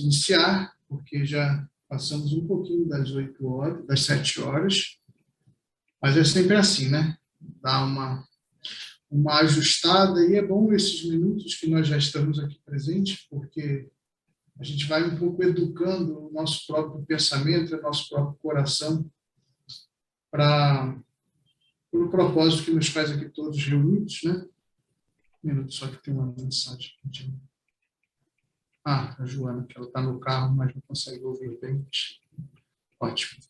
iniciar, porque já passamos um pouquinho das 8 horas, das 7 horas, mas é sempre assim, né? Dá uma ajustada, e é bom esses minutos que nós já estamos aqui presentes, porque a gente vai um pouco educando o nosso próprio pensamento, o nosso próprio coração, para o propósito que nos faz aqui todos reunidos, né? Um minuto, só que tem uma mensagem aqui. A Joana, que ela está no carro, mas não consegue ouvir bem. Ótimo.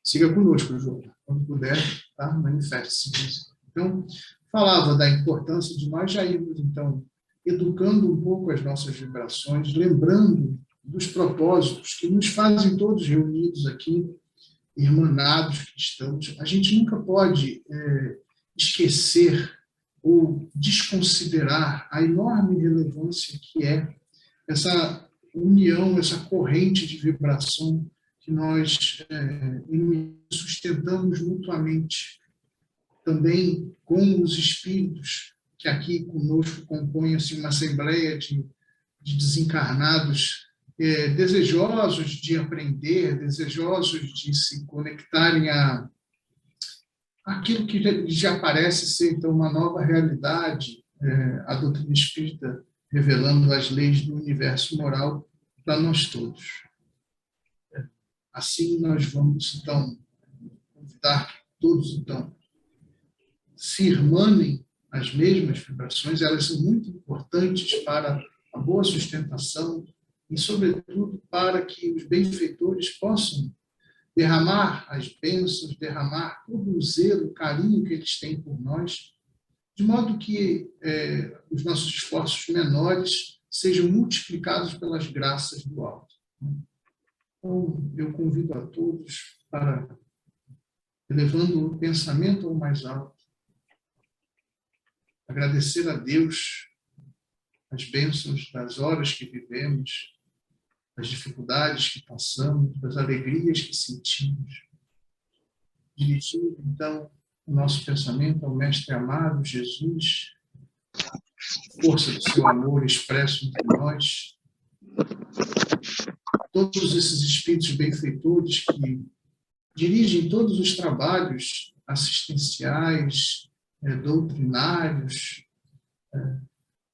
Siga conosco, Joana. Quando puder, tá? Manifeste-se. Então, falava da importância de nós já irmos, então, educando um pouco as nossas vibrações, lembrando dos propósitos que nos fazem todos reunidos aqui, irmanados que estamos. A gente nunca pode esquecer ou desconsiderar a enorme relevância que é essa união, essa corrente de vibração que nós sustentamos mutuamente, também com os espíritos que aqui conosco compõem assim, uma assembleia de desencarnados desejosos de aprender, desejosos de se conectarem àquilo que já parece ser então uma nova realidade, a doutrina espírita revelando as leis do universo moral para nós todos. Assim nós vamos então convidar que todos então se irmanem as mesmas vibrações, elas são muito importantes para a boa sustentação e, sobretudo, para que os benfeitores possam derramar as bênçãos, derramar todo o zelo, o carinho que eles têm por nós, de modo que os nossos esforços menores sejam multiplicados pelas graças do alto. Então, eu convido a todos para, elevando o pensamento ao mais alto, agradecer a Deus as bênçãos das horas que vivemos, das dificuldades que passamos, das alegrias que sentimos. Dirigindo, então, o nosso pensamento ao Mestre amado, Jesus, força do seu amor expresso entre nós, todos esses espíritos benfeitores que dirigem todos os trabalhos assistenciais, doutrinários,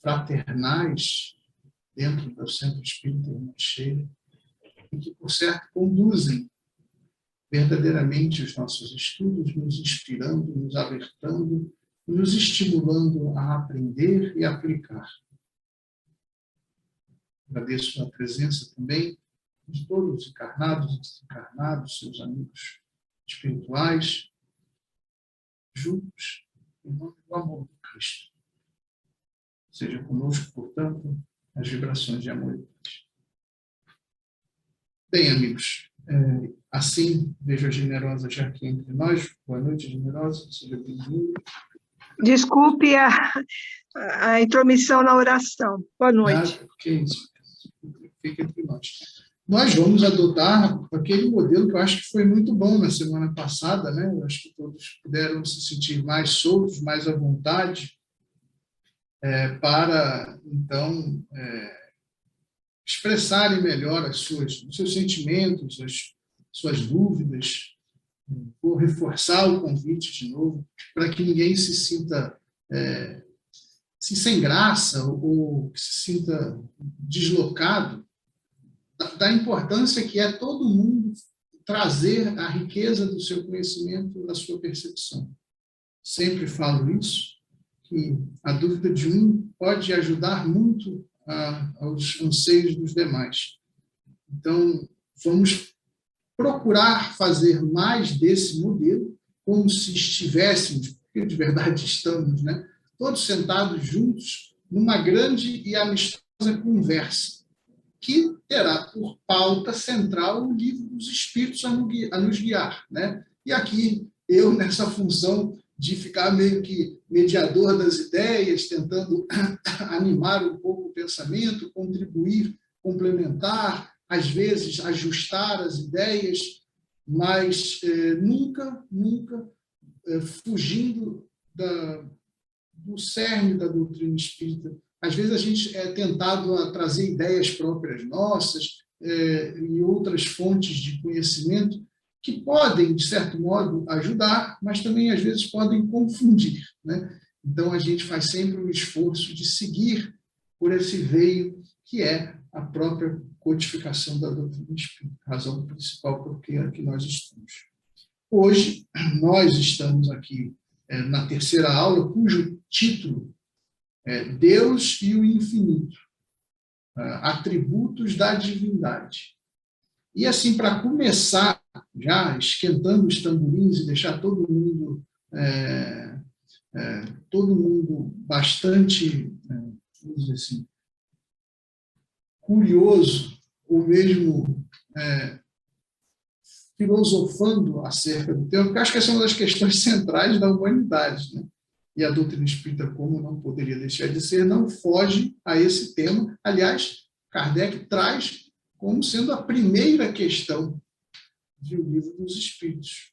fraternais, dentro do Centro Espírita Irmã Sheila, e que, por certo, conduzem verdadeiramente os nossos estudos, nos inspirando, nos alertando, nos estimulando a aprender e aplicar. Agradeço a presença também de todos os encarnados e desencarnados, seus amigos espirituais, juntos, em nome do amor do Cristo. Seja conosco, portanto, as vibrações de amor e paz. Bem, amigos, assim vejo a Generosa já aqui entre nós. Boa noite, Generosa, seja bem-vinda. Desculpe a intromissão na oração. Boa noite. Que isso, fica entre nós. Nós vamos adotar aquele modelo que eu acho que foi muito bom na semana passada, né? Eu acho que todos puderam se sentir mais soltos, mais à vontade, para, então, expressarem melhor os seus sentimentos, as suas dúvidas. Vou reforçar o convite de novo, para que ninguém se sinta sem graça ou se sinta deslocado da importância que é todo mundo trazer a riqueza do seu conhecimento, da sua percepção. Sempre falo isso, que a dúvida de um pode ajudar muito aos anseios dos demais. Então, vamos procurar fazer mais desse modelo, como se estivéssemos, porque de verdade estamos, né, todos sentados juntos, numa grande e amistosa conversa, que terá por pauta central o livro dos Espíritos a nos guiar, né? E aqui, eu, nessa função de ficar meio que mediador das ideias, tentando animar um pouco o pensamento, contribuir, complementar, às vezes ajustar as ideias, mas nunca fugindo do cerne da doutrina espírita, às vezes a gente é tentado a trazer ideias próprias nossas e outras fontes de conhecimento que podem, de certo modo, ajudar, mas também, às vezes, podem confundir, né? Então, a gente faz sempre um esforço de seguir por esse veio que é a própria codificação da doutrina espírita, razão principal por que aqui nós estamos. Hoje, nós estamos aqui na terceira aula, cujo título é Deus e o Infinito, atributos da divindade. E assim, para começar, já esquentando os tamborins e deixar todo mundo bastante, vamos dizer assim, curioso, ou mesmo filosofando acerca do tema, porque acho que essa é uma das questões centrais da humanidade, né? E a doutrina espírita, como não poderia deixar de ser, não foge a esse tema. Aliás, Kardec traz como sendo a primeira questão do Livro dos Espíritos.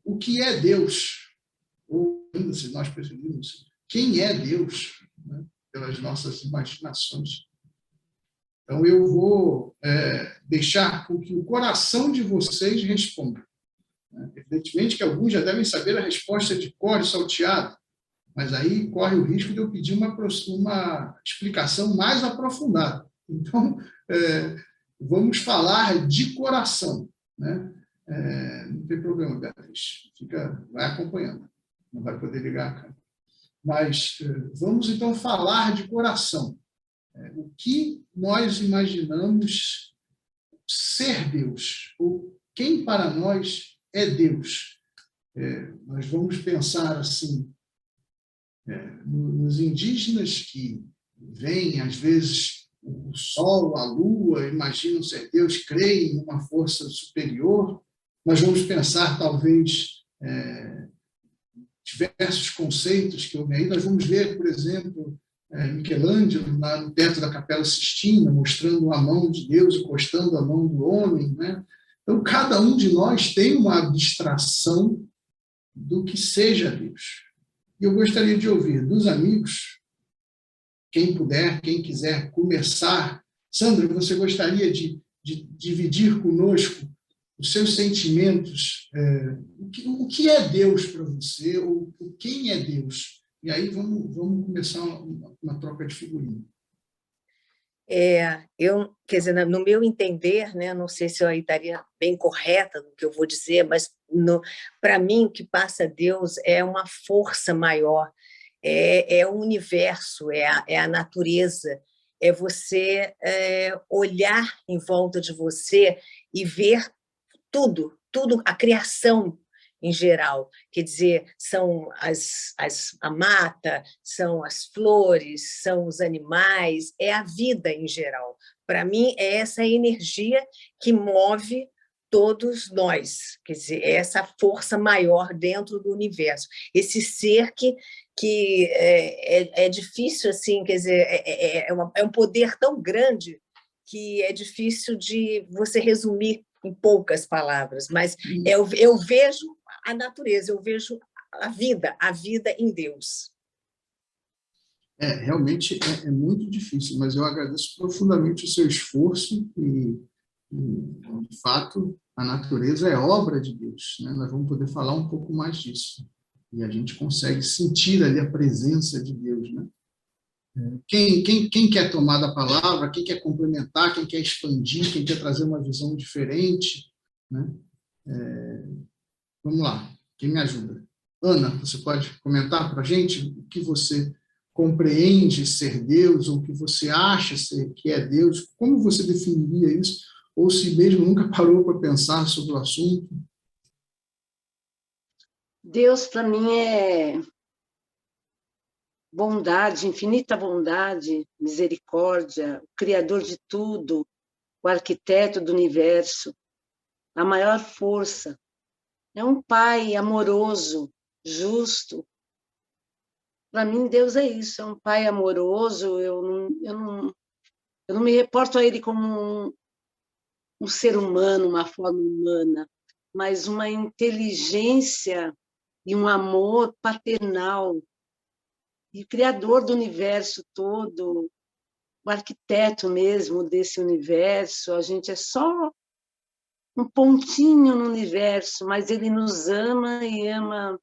O que é Deus? Ou ainda, se nós preferirmos, quem é Deus? Né? Pelas nossas imaginações. Então, eu vou deixar com que o coração de vocês responda. Evidentemente que alguns já devem saber a resposta de cor e salteado, mas aí corre o risco de eu pedir uma explicação mais aprofundada. Então, vamos falar de coração, né? Não tem problema, Beatriz, vai acompanhando, não vai poder ligar a câmera. Mas vamos, então, falar de coração. O que nós imaginamos ser Deus, ou quem para nós é Deus. Nós vamos pensar assim, nos indígenas que veem, às vezes, o sol, a lua, imaginam ser Deus, creem em uma força superior. Nós vamos pensar, talvez, diversos conceitos que houve aí. Nós vamos ver, por exemplo, Michelangelo, lá no teto da Capela Sistina, mostrando a mão de Deus, encostando a mão do homem, né? Então, cada um de nós tem uma abstração do que seja Deus. E eu gostaria de ouvir dos amigos, quem puder, quem quiser começar. Sandra, você gostaria de dividir conosco os seus sentimentos? O que é Deus para você? Ou quem é Deus? E aí vamos começar uma troca de figurinha. Quer dizer, no meu entender, né, não sei se eu estaria bem correta no que eu vou dizer, mas para mim o que passa Deus é uma força maior, é o universo, é a natureza, é você olhar em volta de você e ver tudo, a criação em geral, quer dizer, são a mata, são as flores, são os animais, é a vida em geral. Para mim, é essa energia que move todos nós, quer dizer, é essa força maior dentro do universo, esse ser que é difícil, assim, quer dizer, é um poder tão grande que é difícil de você resumir em poucas palavras, mas eu vejo a natureza, eu vejo a vida em Deus. Realmente é muito difícil, mas eu agradeço profundamente o seu esforço e de fato, a natureza é obra de Deus, né? Nós vamos poder falar um pouco mais disso. E a gente consegue sentir ali a presença de Deus, né? Quem quer tomar da palavra, quem quer complementar, quem quer expandir, quem quer trazer uma visão diferente, né? Vamos lá, quem me ajuda? Ana, você pode comentar para a gente o que você compreende ser Deus, ou o que você acha que é Deus? Como você definiria isso? Ou se mesmo nunca parou para pensar sobre o assunto? Deus, para mim, é bondade, infinita bondade, misericórdia, o Criador de tudo, o arquiteto do universo, a maior força. É um Pai amoroso, justo. Para mim, Deus é isso, é um Pai amoroso. Eu não me reporto a Ele como um ser humano, uma forma humana, mas uma inteligência e um amor paternal e criador do universo todo, o arquiteto mesmo desse universo. A gente é só um pontinho no universo, mas ele nos ama e ama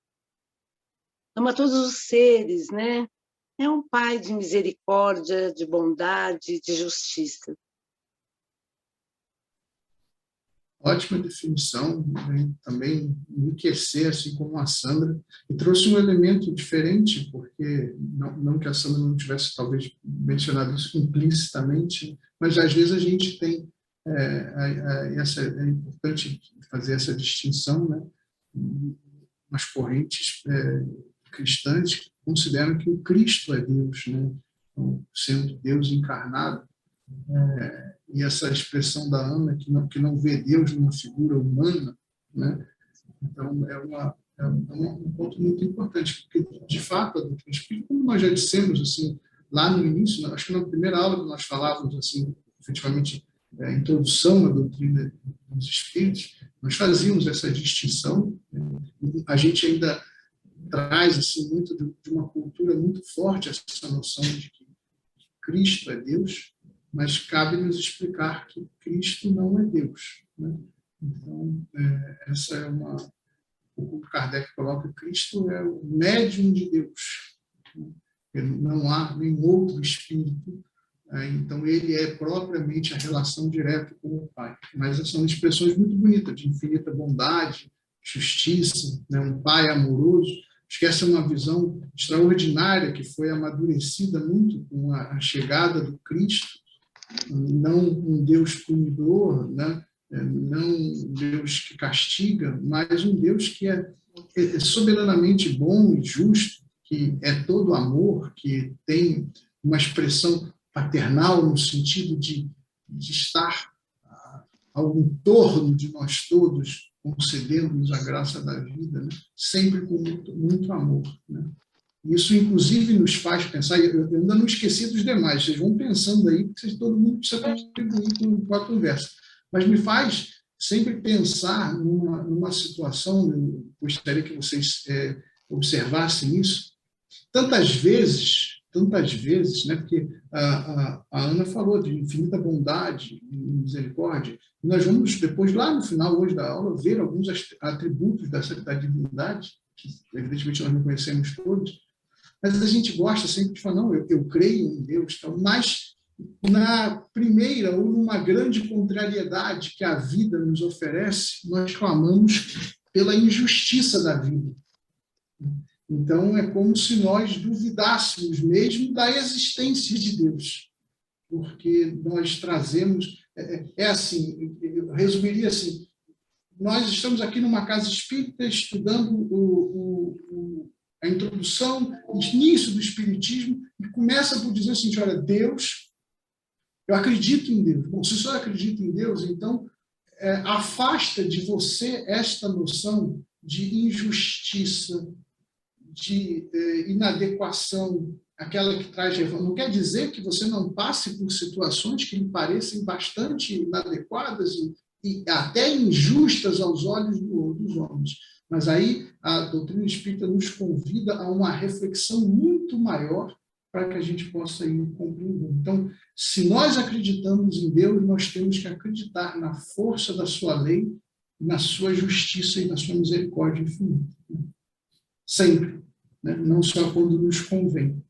todos os seres, né? É um pai de misericórdia, de bondade, de justiça. Ótima definição, né? Também enriquecer, assim como a Sandra, e trouxe um elemento diferente, porque não que a Sandra não tivesse talvez mencionado isso implicitamente, mas às vezes a gente tem é importante fazer essa distinção, né? Umas correntes cristãs que consideram que o Cristo é Deus, né? Então, sendo Deus encarnado. E essa expressão da Ana, que não vê Deus numa figura humana, né? Então, é um ponto muito importante, porque, de fato, a doutrina espírita, como nós já dissemos, assim, lá no início, acho que na primeira aula que nós falávamos, assim, efetivamente, a introdução à doutrina dos espíritos, nós fazíamos essa distinção, né? A gente ainda traz, assim, muito de uma cultura muito forte essa noção de que Cristo é Deus, mas cabe-nos explicar que Cristo não é Deus, né? Então, essa é o Kardec coloca: Cristo é o médium de Deus, né? Não há nenhum outro espírito, então ele é propriamente a relação direta com o Pai. Mas são expressões muito bonitas, de infinita bondade, justiça, né? Um Pai amoroso. Acho que essa é uma visão extraordinária que foi amadurecida muito com a chegada do Cristo. Não um Deus punidor, né? Não um Deus que castiga, mas um Deus que é soberanamente bom e justo, que é todo amor, que tem uma expressão paternal no sentido de estar ao entorno de nós todos, concedendo-nos a graça da vida, né? Sempre com muito, muito amor, né? Isso, inclusive, nos faz pensar, eu ainda não esqueci dos demais, vocês vão pensando aí, porque todo mundo precisa contribuir com a conversa, mas me faz sempre pensar numa situação, eu gostaria que vocês observassem isso, tantas vezes, né, porque a Ana falou de infinita bondade e misericórdia, e nós vamos depois, lá no final hoje da aula, ver alguns atributos da divindade, que evidentemente nós não conhecemos todos, mas a gente gosta sempre de falar: não, eu creio em Deus, então, mas na primeira ou numa grande contrariedade que a vida nos oferece, nós clamamos pela injustiça da vida. Então, é como se nós duvidássemos mesmo da existência de Deus, porque nós trazemos, assim, eu resumiria assim: nós estamos aqui numa casa espírita estudando a introdução, o início do espiritismo, e começa por dizer assim: olha, Deus, eu acredito em Deus. Bom, se o senhor acredita em Deus, então afasta de você esta noção de injustiça, de inadequação, aquela que traz revolta. Não quer dizer que você não passe por situações que lhe parecem bastante inadequadas e até injustas aos olhos dos homens. Mas aí a doutrina espírita nos convida a uma reflexão muito maior para que a gente possa ir compreendendo. Então, se nós acreditamos em Deus, nós temos que acreditar na força da sua lei, na sua justiça e na sua misericórdia infinita. Sempre, né? Não só quando nos convém.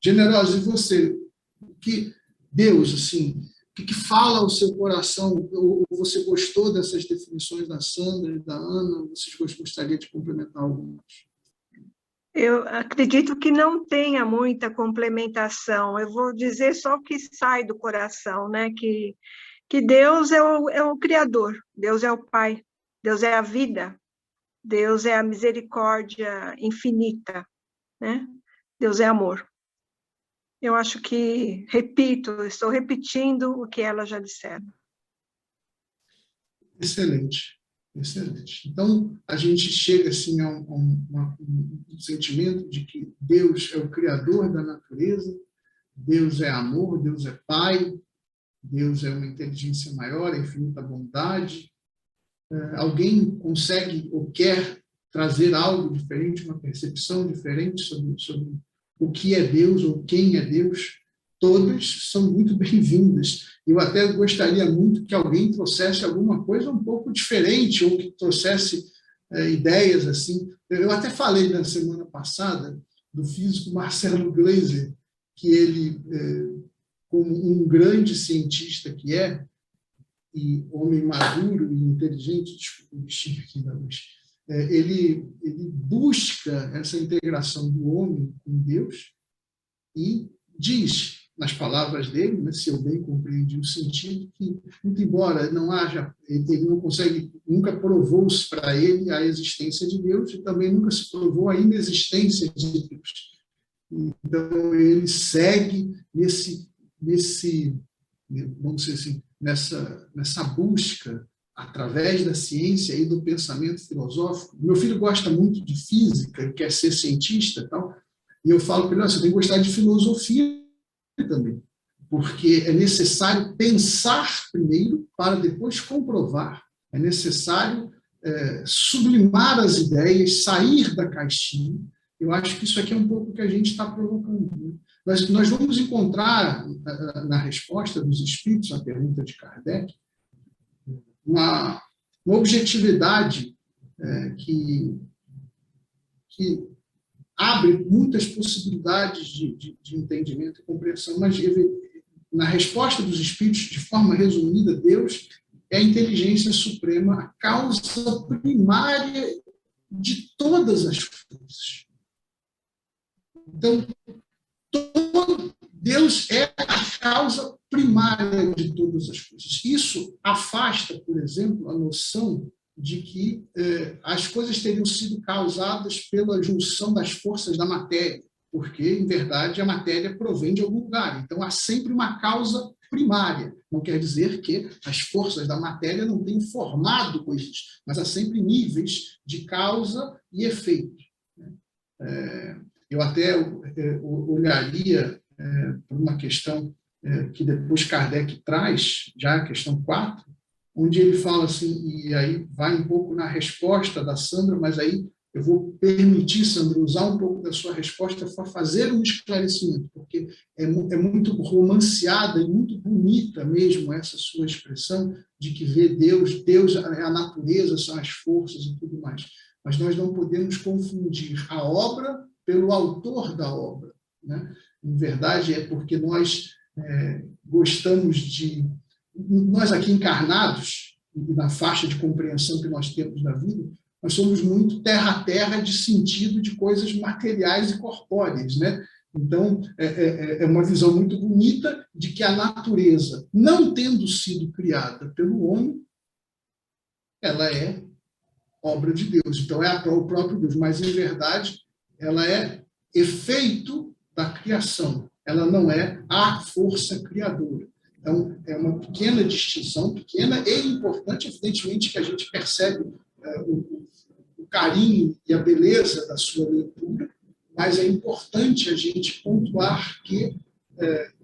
Generosa, e você? O que Deus, assim, o que fala ao seu coração? Ou você gostou dessas definições da Sandra e da Ana? Vocês gostariam de complementar algumas? Eu acredito que não tenha muita complementação. Eu vou dizer só o que sai do coração, né? Que Deus é o Criador, Deus é o Pai, Deus é a vida, Deus é a misericórdia infinita, né? Deus é amor. Eu acho que, estou repetindo o que elas já disseram. Excelente, excelente. Então, a gente chega assim, a um sentimento de que Deus é o Criador da natureza, Deus é amor, Deus é Pai, Deus é uma inteligência maior, é infinita bondade. Alguém consegue ou quer trazer algo diferente, uma percepção diferente sobre o que é Deus ou quem é Deus, todas são muito bem-vindas. Eu até gostaria muito que alguém trouxesse alguma coisa um pouco diferente, ou que trouxesse ideias assim. Eu até falei na semana passada do físico Marcelo Gleiser, que ele, como um grande cientista que é, e homem maduro e inteligente, desculpa o bichinho aqui da luz, ele busca essa integração do homem com Deus e diz, nas palavras dele, né, se eu bem compreendi o sentido, que, muito embora não haja, ele não consegue, nunca provou-se para ele a existência de Deus e também nunca se provou a inexistência de Deus. Então, ele segue vamos dizer assim, nessa busca, através da ciência e do pensamento filosófico. Meu filho gosta muito de física, quer ser cientista e tal, e eu falo para ele, você tem que gostar de filosofia também, porque é necessário pensar primeiro para depois comprovar. É necessário sublimar as ideias, sair da caixinha. Eu acho que isso aqui é um pouco o que a gente está provocando. Né? Nós vamos encontrar, na resposta dos espíritos à pergunta de Kardec, uma objetividade que abre muitas possibilidades de entendimento e compreensão, mas na resposta dos espíritos, de forma resumida, Deus é a inteligência suprema, a causa primária de todas as coisas. Então, Deus é a causa primária de todas as coisas. Isso afasta, por exemplo, a noção de que as coisas teriam sido causadas pela junção das forças da matéria, porque, em verdade, a matéria provém de algum lugar. Então, há sempre uma causa primária. Não quer dizer que as forças da matéria não tenham formado coisas, mas há sempre níveis de causa e efeito. Eu até olharia para uma questão que depois Kardec traz, já a questão 4, onde ele fala assim, e aí vai um pouco na resposta da Sandra, mas aí eu vou permitir, Sandra, usar um pouco da sua resposta para fazer um esclarecimento, porque é muito romanceada e muito bonita mesmo essa sua expressão de que vê Deus é a natureza, são as forças e tudo mais. Mas nós não podemos confundir a obra pelo autor da obra. Né? Em verdade, é porque nós gostamos de... Nós aqui encarnados, na faixa de compreensão que nós temos da vida, nós somos muito terra-terra de sentido de coisas materiais e corpóreas. Né? Então, é uma visão muito bonita de que a natureza, não tendo sido criada pelo homem, ela é obra de Deus. Então, é o próprio Deus. Mas, em verdade, ela é efeito da criação. Ela não é a força criadora. Então, é uma pequena distinção, pequena e importante, evidentemente, que a gente percebe o carinho e a beleza da sua leitura, mas é importante a gente pontuar que,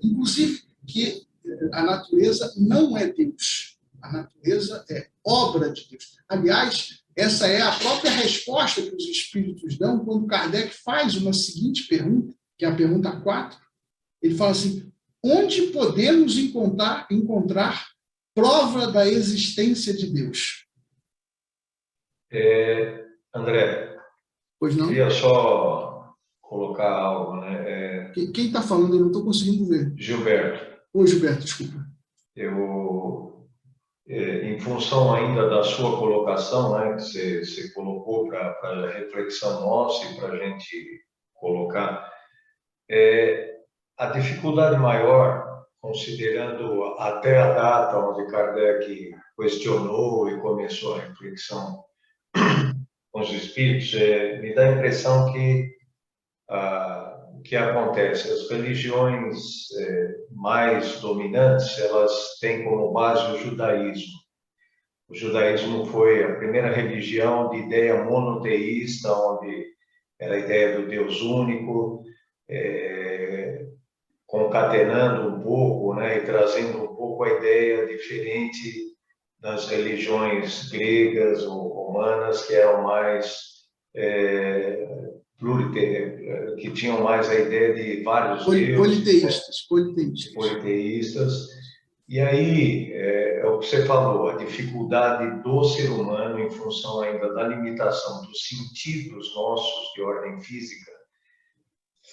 inclusive, que a natureza não é Deus. A natureza é obra de Deus. Aliás, essa é a própria resposta que os espíritos dão quando Kardec faz uma seguinte pergunta, que é a pergunta 4. Ele fala assim, onde podemos encontrar prova da existência de Deus? André, Pois não? queria só colocar algo. Né? Quem está falando? Eu não estou conseguindo ver. Gilberto. Oi, Gilberto, desculpa. Em função ainda da sua colocação, né, que você colocou para reflexão nossa e para a gente colocar, a dificuldade maior, considerando até a data onde Kardec questionou e começou a reflexão com os espíritos, me dá a impressão que o que acontece, as religiões mais dominantes, elas têm como base o judaísmo. O judaísmo foi a primeira religião de ideia monoteísta, onde era a ideia do Deus único, concatenando um pouco, né, e trazendo um pouco a ideia diferente das religiões gregas ou romanas, que eram mais que tinham mais a ideia de vários deuses, politeístas. E aí, é o que você falou, a dificuldade do ser humano, em função ainda da limitação dos sentidos nossos de ordem física,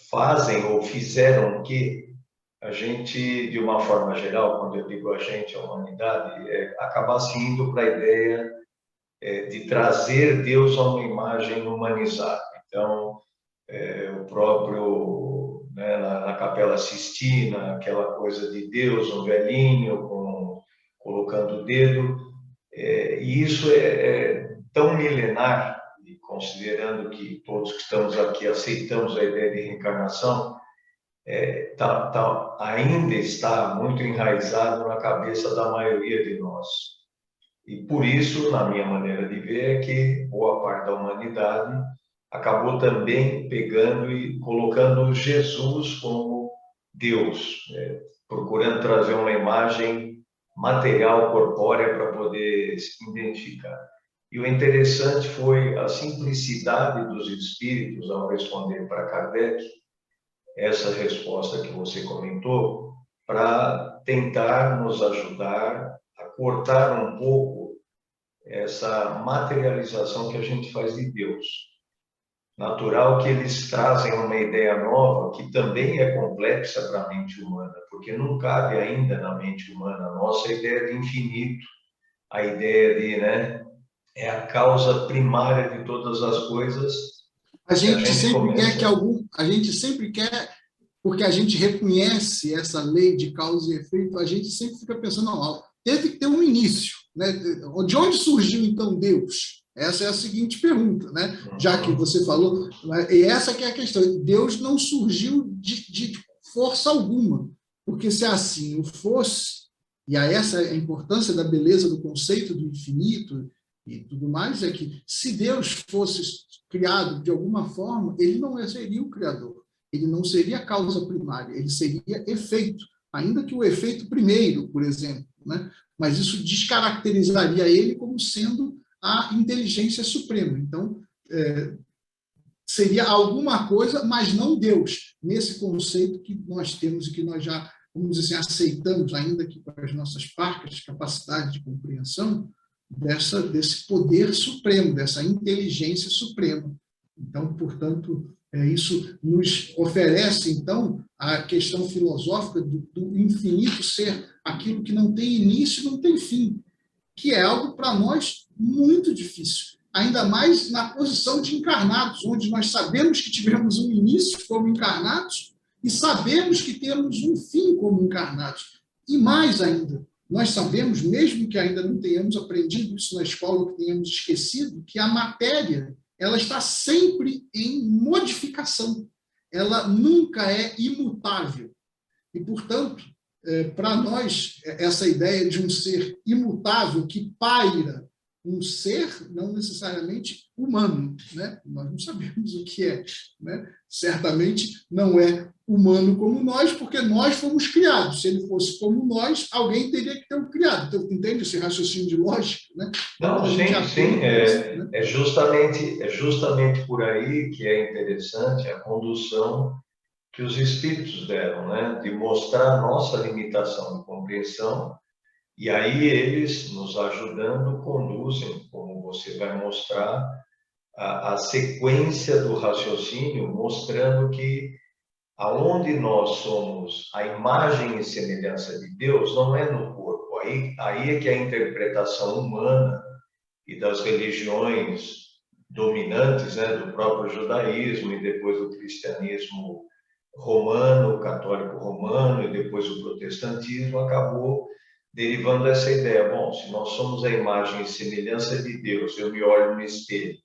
fazem ou fizeram que a gente, de uma forma geral, quando eu digo a gente, a humanidade, acabasse indo para a ideia de trazer Deus a uma imagem humanizada. Então, o próprio, né, na Capela Sistina, aquela coisa de Deus, um velhinho colocando o dedo, e isso é tão milenar, e considerando que todos que estamos aqui aceitamos a ideia de reencarnação, ainda está muito enraizado na cabeça da maioria de nós. E por isso, na minha maneira de ver, é que boa parte da humanidade acabou também pegando e colocando Jesus como Deus, procurando trazer uma imagem material, corpórea, para poder se identificar. E o interessante foi a simplicidade dos espíritos ao responder para Kardec essa resposta que você comentou, para tentar nos ajudar a cortar um pouco essa materialização que a gente faz de Deus. Natural que eles trazem uma ideia nova que também é complexa para a mente humana, porque não cabe ainda na mente humana a nossa ideia de infinito, a ideia de, né, é a causa primária de todas as coisas. A gente sempre quer, porque a gente reconhece essa lei de causa e efeito, a gente sempre fica pensando, não, teve que ter um início, né? De onde surgiu então Deus? Essa é a seguinte pergunta, né? Já que você falou, e essa que é a questão, Deus não surgiu de força alguma, porque se assim o fosse, e essa é a importância da beleza do conceito do infinito e tudo mais, é que se Deus fosse criado de alguma forma, ele não seria o criador, ele não seria a causa primária, ele seria efeito, ainda que o efeito primeiro, por exemplo, né? Mas isso descaracterizaria ele como sendo a inteligência suprema. Então, seria alguma coisa, mas não Deus, nesse conceito que nós temos e que nós já, vamos dizer assim, aceitamos, ainda que com as nossas parcas capacidades de compreensão, desse poder supremo, dessa inteligência suprema. Então, portanto, isso nos oferece, então, a questão filosófica do infinito ser aquilo que não tem início e não tem fim, que é algo para nós muito difícil, ainda mais na posição de encarnados, onde nós sabemos que tivemos um início como encarnados e sabemos que temos um fim como encarnados. E mais ainda, nós sabemos, mesmo que ainda não tenhamos aprendido isso na escola, ou que tenhamos esquecido, que a matéria ela está sempre em modificação, ela nunca é imutável. E, portanto, para nós, essa ideia de um ser imutável que paira um ser não necessariamente humano, né? Nós não sabemos o que é, né? Certamente não é humano como nós, porque nós fomos criados. Se ele fosse como nós, alguém teria que ter o criado. Então, entende esse raciocínio de lógica, né? Não, sim. É justamente por aí que é interessante a condução que os espíritos deram, né? De mostrar a nossa limitação de compreensão. E aí eles, nos ajudando, conduzem, como você vai mostrar, a sequência do raciocínio, mostrando que aonde nós somos a imagem e semelhança de Deus, não é no corpo. Aí é que a interpretação humana e das religiões dominantes, né, do próprio judaísmo e depois do cristianismo romano, católico romano e depois o protestantismo, acabou derivando essa ideia. Bom, se nós somos a imagem e semelhança de Deus, eu me olho no espelho,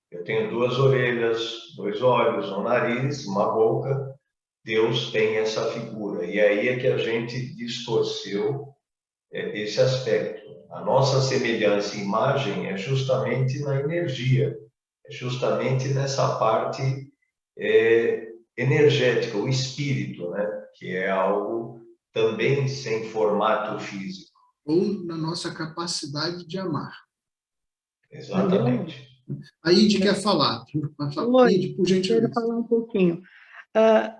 eu tenho 2 orelhas, 2 olhos, um nariz, uma boca, Deus tem essa figura. E aí é que a gente distorceu esse aspecto. A nossa semelhança e imagem é justamente na energia, é justamente nessa parte energética, o espírito, né? Que é algo também sem formato físico. Ou na nossa capacidade de amar. Exatamente. A Ide quer falar. Oi, Ide, por quero gentileza. falar um pouquinho.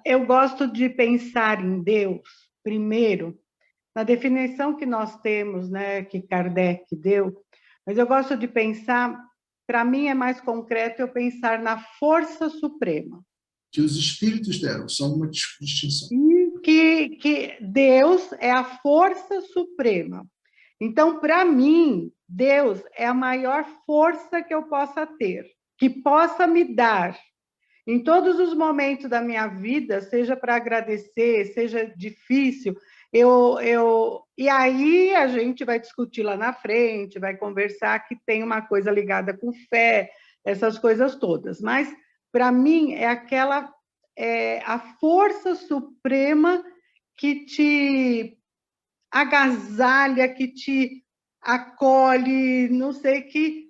Eu gosto de pensar em Deus, primeiro, na definição que nós temos, né, que Kardec deu, mas eu gosto de pensar, para mim é mais concreto eu pensar na força suprema. Que os espíritos deram, só uma distinção. Que Deus é a força suprema. Então, para mim, Deus é a maior força que eu possa ter, que possa me dar, em todos os momentos da minha vida, seja para agradecer, seja difícil, e aí a gente vai discutir lá na frente, vai conversar que tem uma coisa ligada com fé, essas coisas todas. Mas, para mim, é a força suprema que te agasalha, que te acolhe, não sei, que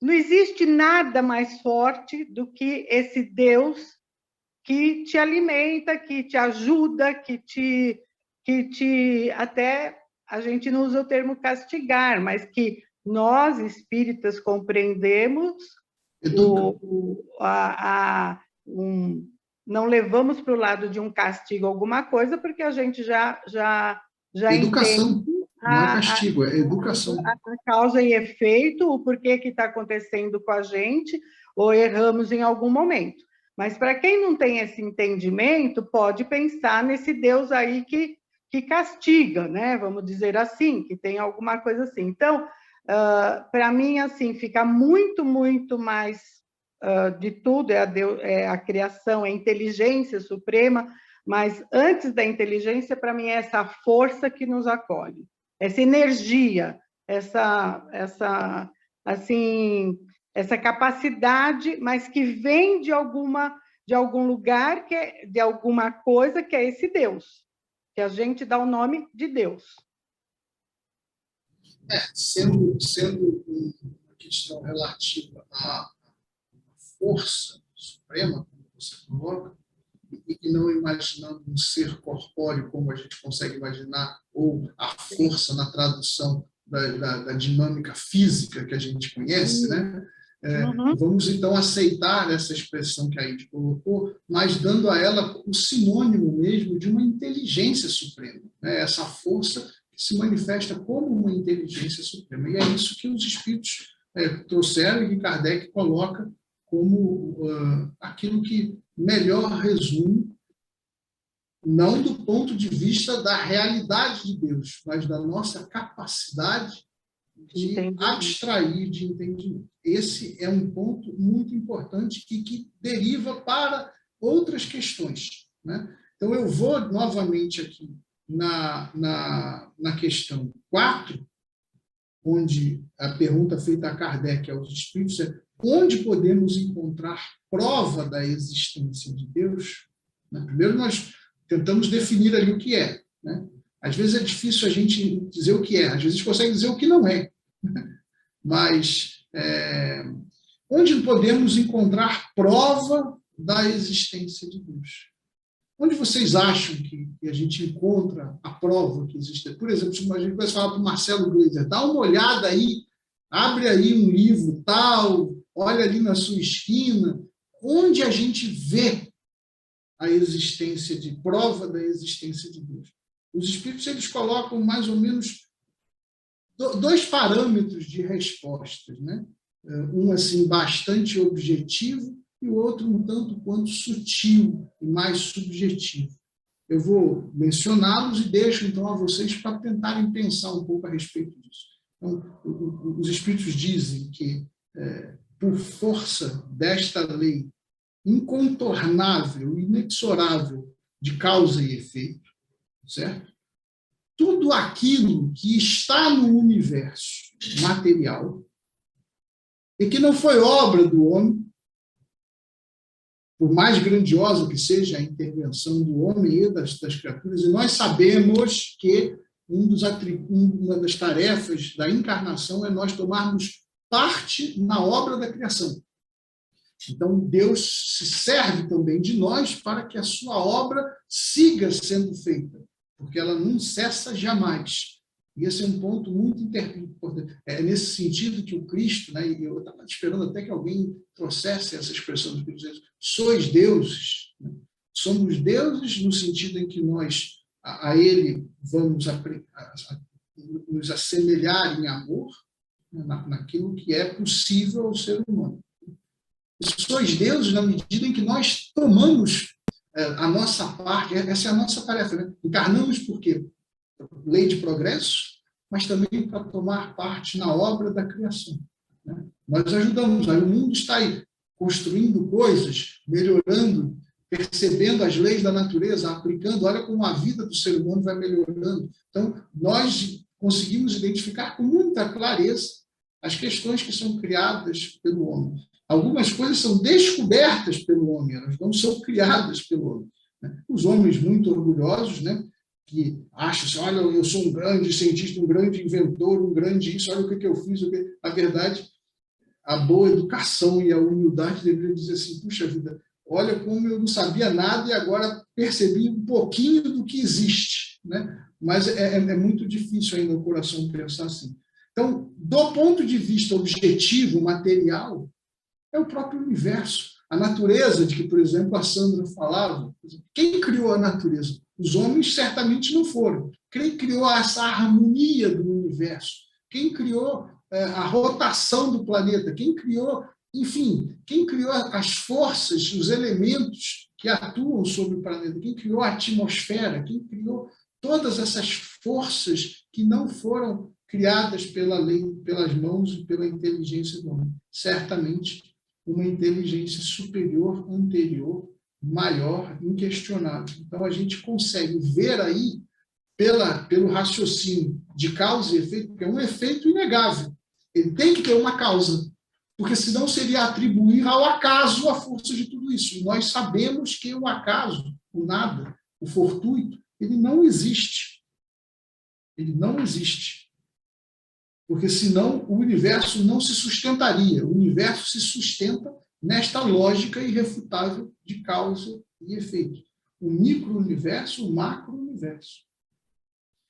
não existe nada mais forte do que esse Deus que te alimenta, que te ajuda, que te até, a gente não usa o termo castigar, mas que nós, espíritas, compreendemos, não levamos para o lado de um castigo alguma coisa, porque a gente já Educação, entende não é castigo, é educação. A causa e efeito, o porquê que está acontecendo com a gente, ou erramos em algum momento. Mas para quem não tem esse entendimento, pode pensar nesse Deus aí que castiga, né? Vamos dizer assim, que tem alguma coisa assim. Então, para mim, assim, fica muito, muito mais de tudo, é a criação, é a inteligência suprema, mas antes da inteligência, para mim, é essa força que nos acolhe, essa energia, essa capacidade, mas que vem de algum lugar, de alguma coisa, que é esse Deus, que a gente dá o nome de Deus. Sendo uma questão relativa à força suprema, como você coloca, e não imaginando um ser corpóreo como a gente consegue imaginar, ou a força na tradução da dinâmica física que a gente conhece, né? Vamos, então, aceitar essa expressão que a Ide colocou, mas dando a ela o sinônimo mesmo de uma inteligência suprema, né? Essa força que se manifesta como uma inteligência suprema. E é isso que os espíritos trouxeram e que Kardec coloca como aquilo que melhor resume, não do ponto de vista da realidade de Deus, mas da nossa capacidade de abstrair de entendimento. Esse é um ponto muito importante e que deriva para outras questões, né? Então, eu vou novamente aqui na questão 4, onde a pergunta feita a Kardec aos espíritos é: onde podemos encontrar prova da existência de Deus? Primeiro, nós tentamos definir ali o que é, né? Às vezes é difícil a gente dizer o que é, às vezes a gente consegue dizer o que não é. Mas onde podemos encontrar prova da existência de Deus? Onde vocês acham que a gente encontra a prova que existe? Por exemplo, se a gente vai falar para o Marcelo Gleiser, dá uma olhada aí, abre aí um livro tal, olha ali na sua esquina, onde a gente vê a existência de prova da existência de Deus. Os espíritos, eles colocam mais ou menos 2 parâmetros de respostas, né? Um assim bastante objetivo e o outro um tanto quanto sutil e mais subjetivo. Eu vou mencioná-los e deixo então a vocês para tentarem pensar um pouco a respeito disso. Então, os espíritos dizem que por força desta lei incontornável, inexorável de causa e efeito, certo? Tudo aquilo que está no universo material e que não foi obra do homem, por mais grandiosa que seja a intervenção do homem e das criaturas, e nós sabemos que uma das tarefas da encarnação é nós tomarmos parte na obra da criação. Então, Deus se serve também de nós para que a sua obra siga sendo feita, porque ela não cessa jamais. E esse é um ponto muito importante. É nesse sentido que o Cristo, né, e eu estava esperando até que alguém trouxesse essa expressão do Cristo, sois deuses, né? Somos deuses no sentido em que nós a ele vamos nos assemelhar em amor, né, naquilo que é possível ao ser humano. Sois deuses na medida em que nós tomamos a nossa parte, essa é a nossa tarefa, né? Encarnamos por quê? Lei de progresso, mas também para tomar parte na obra da criação, né? Nós ajudamos, o mundo está aí construindo coisas, melhorando, percebendo as leis da natureza, aplicando, olha como a vida do ser humano vai melhorando. Então, nós conseguimos identificar com muita clareza as questões que são criadas pelo homem. Algumas coisas são descobertas pelo homem, elas não são criadas pelo homem, né? Os homens muito orgulhosos, né, que acham assim, olha, eu sou um grande cientista, um grande inventor, um grande isso, olha o que eu fiz. Na verdade, a boa educação e a humildade deveriam dizer assim, puxa vida, olha como eu não sabia nada e agora percebi um pouquinho do que existe, né? Mas é muito difícil ainda o coração pensar assim. Então, do ponto de vista objetivo, material, é o próprio universo. A natureza de que, por exemplo, a Sandra falava, quem criou a natureza? Os homens certamente não foram. Quem criou essa harmonia do universo? Quem criou a rotação do planeta? Quem criou, enfim, quem criou as forças, os elementos que atuam sobre o planeta? Quem criou a atmosfera? Quem criou todas essas forças que não foram criadas pela lei, pelas mãos e pela inteligência do homem? Certamente uma inteligência superior, anterior, maior, inquestionável. Então, a gente consegue ver aí, pelo raciocínio de causa e efeito, porque é um efeito inegável. Ele tem que ter uma causa, porque senão seria atribuir ao acaso a força de tudo isso. E nós sabemos que o acaso, o nada, o fortuito, ele não existe. Ele não existe. Porque senão o universo não se sustentaria. O universo se sustenta nesta lógica irrefutável de causa e efeito. O micro-universo, o macro-universo.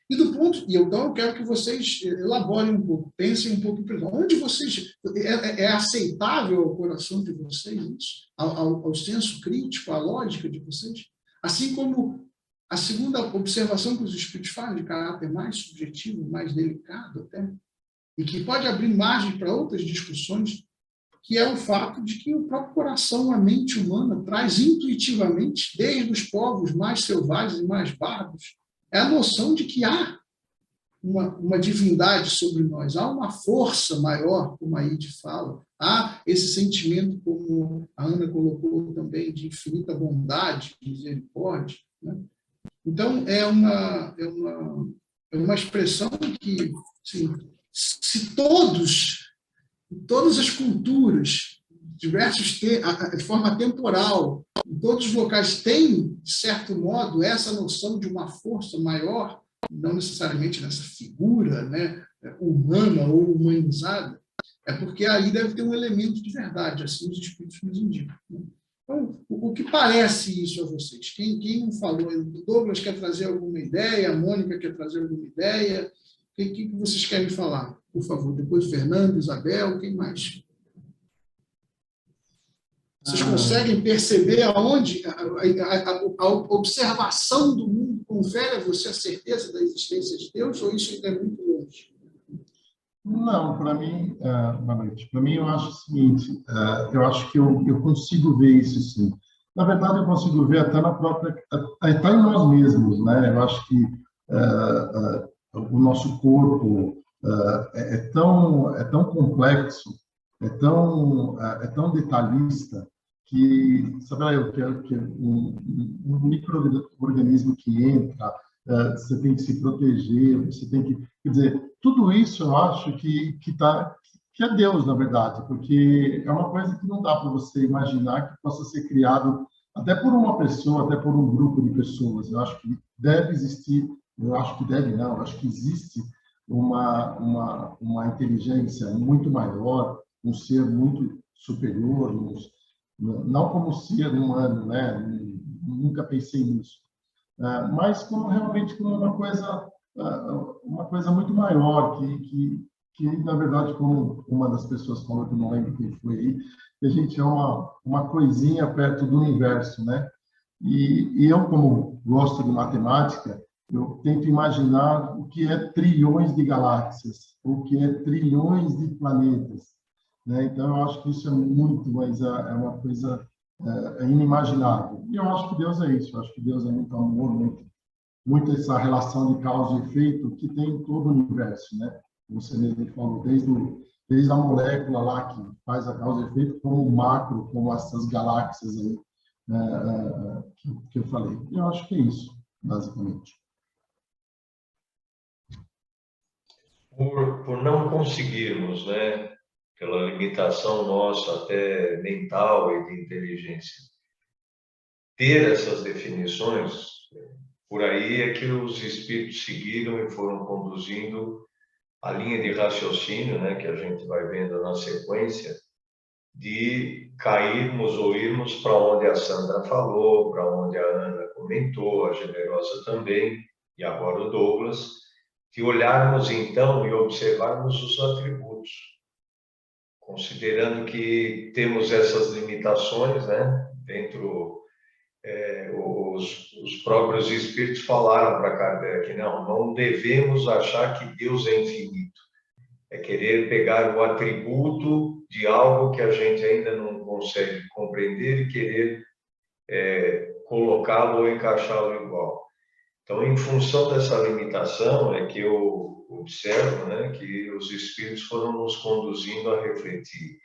E então eu quero que vocês elaborem um pouco, pensem um pouco, onde vocês... É aceitável ao coração de vocês isso? Ao senso crítico, à lógica de vocês? Assim como a segunda observação que os espíritos fazem, de caráter mais subjetivo, mais delicado até, e que pode abrir margem para outras discussões, que é o fato de que o próprio coração, a mente humana, traz intuitivamente, desde os povos mais selvagens e mais bárbaros, é a noção de que há uma divindade sobre nós, há uma força maior, como a Ide fala, há esse sentimento, como a Ana colocou também, de infinita bondade, misericórdia, né? Então, é uma expressão que, assim, se todas as culturas, diversos de forma temporal, em todos os locais têm, de certo modo, essa noção de uma força maior, não necessariamente nessa figura, né, humana ou humanizada, é porque aí deve ter um elemento de verdade, assim os espíritos nos indicam, né? Então, o que parece isso a vocês? Quem não falou? O Douglas quer trazer alguma ideia? A Mônica quer trazer alguma ideia? O que vocês querem falar? Por favor, depois Fernando, Isabel, quem mais? Vocês conseguem perceber aonde a observação do mundo confere a você a certeza da existência de Deus, ou isso ainda é muito longe? Não, para mim, boa noite. Para mim, eu acho o seguinte, eu acho que eu consigo ver isso, sim. Na verdade, eu consigo ver até até em nós mesmos, né? Eu acho que o nosso corpo é tão complexo, é tão detalhista, que, sabe, eu quero que um micro-organismo que entra, você tem que se proteger, você tem que... Quer dizer, tudo isso eu acho que é Deus, na verdade, porque é uma coisa que não dá para você imaginar que possa ser criado até por uma pessoa, até por um grupo de pessoas. Eu acho que deve existir, eu acho que deve não, eu acho que existe uma inteligência muito maior, um ser muito superior, não como ser humano, né? Nunca pensei nisso, mas realmente como uma coisa uma coisa muito maior, que na verdade, como uma das pessoas falou, que eu não lembro quem foi aí, que a gente é uma coisinha perto do universo, né? E eu, como gosto de matemática, eu tento imaginar o que é trilhões de galáxias, o que é trilhões de planetas, né? Então, eu acho que isso é muito, mas é uma coisa inimaginável. E eu acho que Deus é isso, eu acho que Deus é muito amor, muito essa relação de causa e efeito que tem em todo o universo, né? Você mesmo falou, desde a molécula lá que faz a causa e efeito, como o macro, como essas galáxias aí, que eu falei. Eu acho que é isso, basicamente. Por não conseguirmos, né, pela limitação nossa, até mental e de inteligência, ter essas definições, por aí é que os espíritos seguiram e foram conduzindo a linha de raciocínio, né, que a gente vai vendo na sequência, de cairmos ou irmos para onde a Sandra falou, para onde a Ana comentou, a Generosa também, e agora o Douglas, de olharmos então e observarmos os atributos, considerando que temos essas limitações, né? Dentro, os próprios espíritos falaram para Kardec, não devemos achar que Deus é infinito. É querer pegar o atributo de algo que a gente ainda não consegue compreender e querer colocá-lo ou encaixá-lo igual. Então, em função dessa limitação, é que eu observo, né, que os espíritos foram nos conduzindo a refletir.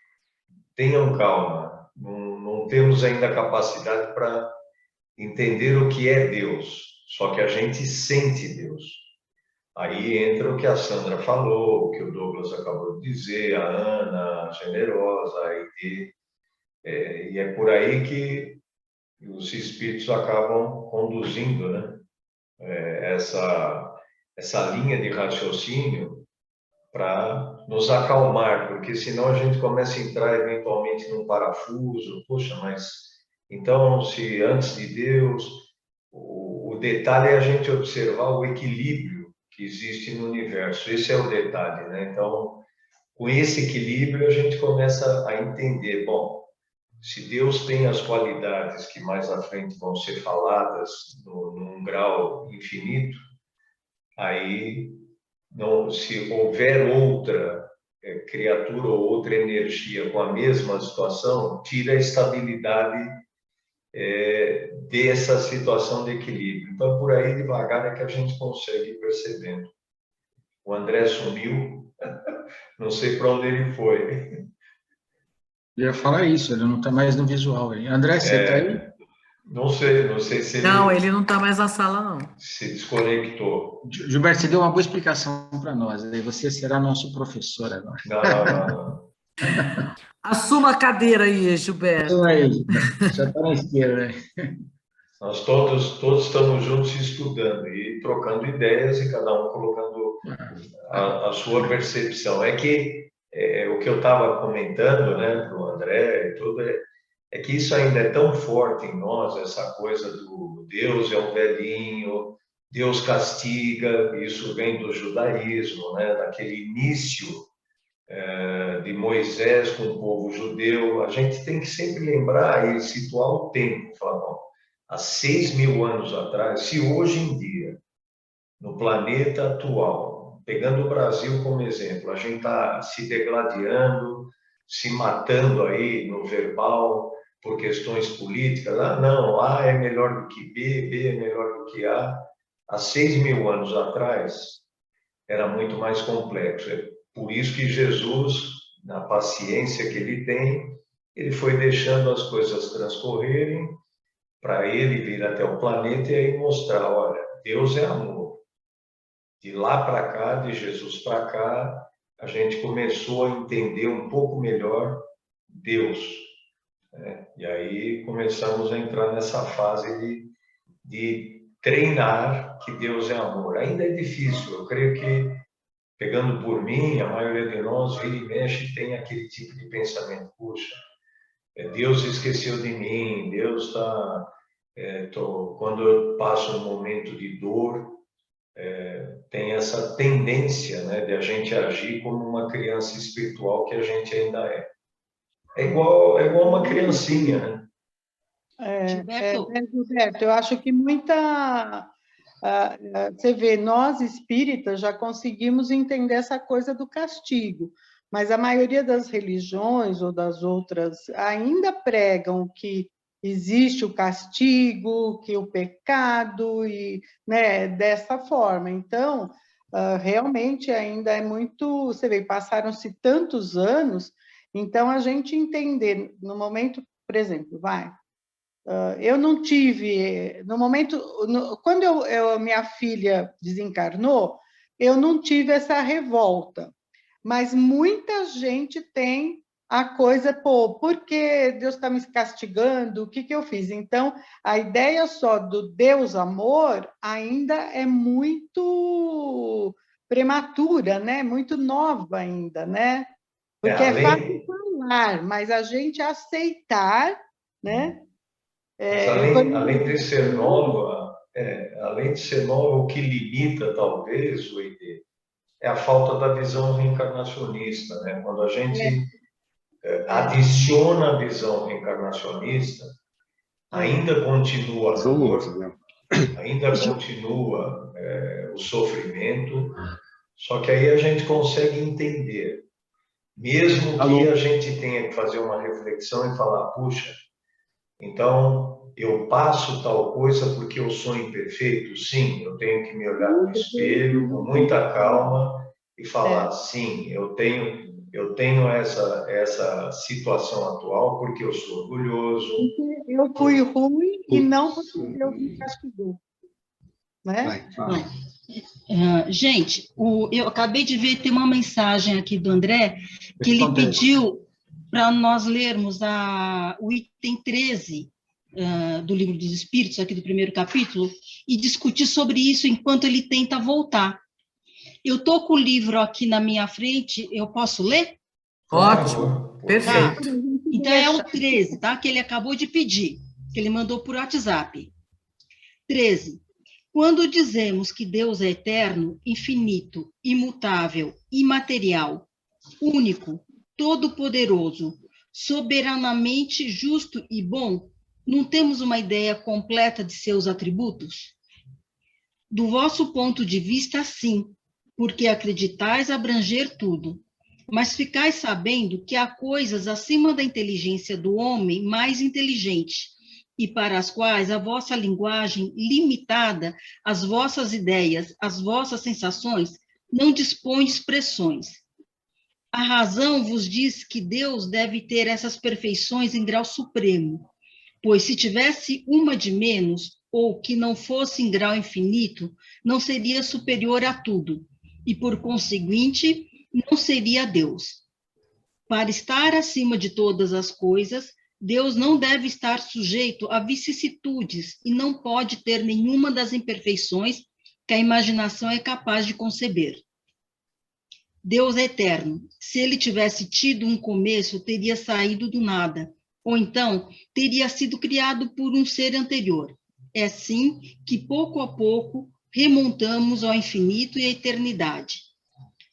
Tenham calma, não temos ainda capacidade para entender o que é Deus, só que a gente sente Deus. Aí entra o que a Sandra falou, o que o Douglas acabou de dizer, a Ana, a Generosa, a Aide, e é por aí que os espíritos acabam conduzindo, né? Essa linha de raciocínio para nos acalmar, porque senão a gente começa a entrar eventualmente num parafuso. Poxa, mas então, se antes de Deus, o detalhe é a gente observar o equilíbrio que existe no universo. Esse é o detalhe, né? Então, com esse equilíbrio, a gente começa a entender, bom, se Deus tem as qualidades que mais à frente vão ser faladas num grau infinito, aí, não, se houver outra criatura ou outra energia com a mesma situação, tira a estabilidade dessa situação de equilíbrio. Então, por aí, devagar, é que a gente consegue ir percebendo. O André sumiu, não sei para onde ele foi. Eu ia falar isso, ele não está mais no visual. André, você está aí? Não sei se ele... Não, ele não está mais na sala, não. Se desconectou. Gilberto, você deu uma boa explicação para nós, aí você será nosso professor agora. Não. Assuma a cadeira aí, Gilberto. Então aí, já está na esquerda. Nós todos estamos juntos estudando e trocando ideias e cada um colocando a sua percepção. É que o que eu estava comentando, né, para o André e tudo, é que isso ainda é tão forte em nós, essa coisa do Deus é um velhinho, Deus castiga, isso vem do judaísmo, né, daquele início de Moisés com o povo judeu. A gente tem que sempre lembrar e situar o tempo, falar, bom, há 6.000 anos atrás, se hoje em dia, no planeta atual, pegando o Brasil como exemplo, a gente está se degladiando, se matando aí no verbal por questões políticas, não, A é melhor do que B é melhor do que A. Há 6.000 anos atrás, era muito mais complexo. É por isso que Jesus, na paciência que ele tem, ele foi deixando as coisas transcorrerem para ele vir até o planeta e aí mostrar, olha, Deus é amor. De lá para cá, de Jesus para cá, a gente começou a entender um pouco melhor Deus, né? E aí começamos a entrar nessa fase de treinar que Deus é amor. Ainda é difícil, eu creio que, pegando por mim, a maioria de nós, vira e mexe, tem aquele tipo de pensamento, puxa, Deus esqueceu de mim, Deus está... quando eu passo um momento de dor, tem essa tendência, né, de a gente agir como uma criança espiritual que a gente ainda é. É igual uma criancinha, né? Gilberto, eu acho que você vê, nós espíritas já conseguimos entender essa coisa do castigo, mas a maioria das religiões ou das outras ainda pregam que existe o castigo, que o pecado, e, né, dessa forma. Então, realmente ainda é muito... Você vê, passaram-se tantos anos, então a gente entender, no momento, por exemplo, eu não tive, no momento, quando minha filha desencarnou, eu não tive essa revolta, mas muita gente tem a coisa, por que Deus está me castigando? O que eu fiz? Então, a ideia só do Deus amor ainda é muito prematura, né? Muito nova ainda, né? Porque é fácil falar, mas a gente aceitar, né? Além de ser nova, o que limita, talvez, o ID, é a falta da visão reencarnacionista, né? Quando a gente adiciona a visão reencarnacionista, ainda continua a dor, ainda continua o sofrimento, só que aí a gente consegue entender, mesmo que a gente tenha que fazer uma reflexão e falar, puxa, então eu passo tal coisa porque eu sou imperfeito? Sim, eu tenho que me olhar no espelho com muita calma e falar, sim, eu tenho essa situação atual porque eu sou orgulhoso. Eu fui ruim e não porque Deus me castigou. Né? Gente, eu acabei de ver, tem uma mensagem aqui do André, que ele pediu para nós lermos o item 13 do Livro dos Espíritos, aqui do primeiro capítulo, e discutir sobre isso enquanto ele tenta voltar. Eu estou com o livro aqui na minha frente, eu posso ler? Ótimo, perfeito. Então, é o 13, tá? Que ele acabou de pedir, que ele mandou por WhatsApp. 13. Quando dizemos que Deus é eterno, infinito, imutável, imaterial, único, todo-poderoso, soberanamente justo e bom, não temos uma ideia completa de seus atributos? Do vosso ponto de vista, sim, porque acreditais abranger tudo. Mas ficais sabendo que há coisas acima da inteligência do homem mais inteligente, e para as quais a vossa linguagem limitada, as vossas ideias, as vossas sensações, não dispõe de expressões. A razão vos diz que Deus deve ter essas perfeições em grau supremo, pois se tivesse uma de menos, ou que não fosse em grau infinito, não seria superior a tudo, e por conseguinte, não seria Deus. Para estar acima de todas as coisas, Deus não deve estar sujeito a vicissitudes e não pode ter nenhuma das imperfeições que a imaginação é capaz de conceber. Deus é eterno. Se ele tivesse tido um começo, teria saído do nada, ou então teria sido criado por um ser anterior. É assim que, pouco a pouco, remontamos ao infinito e à eternidade.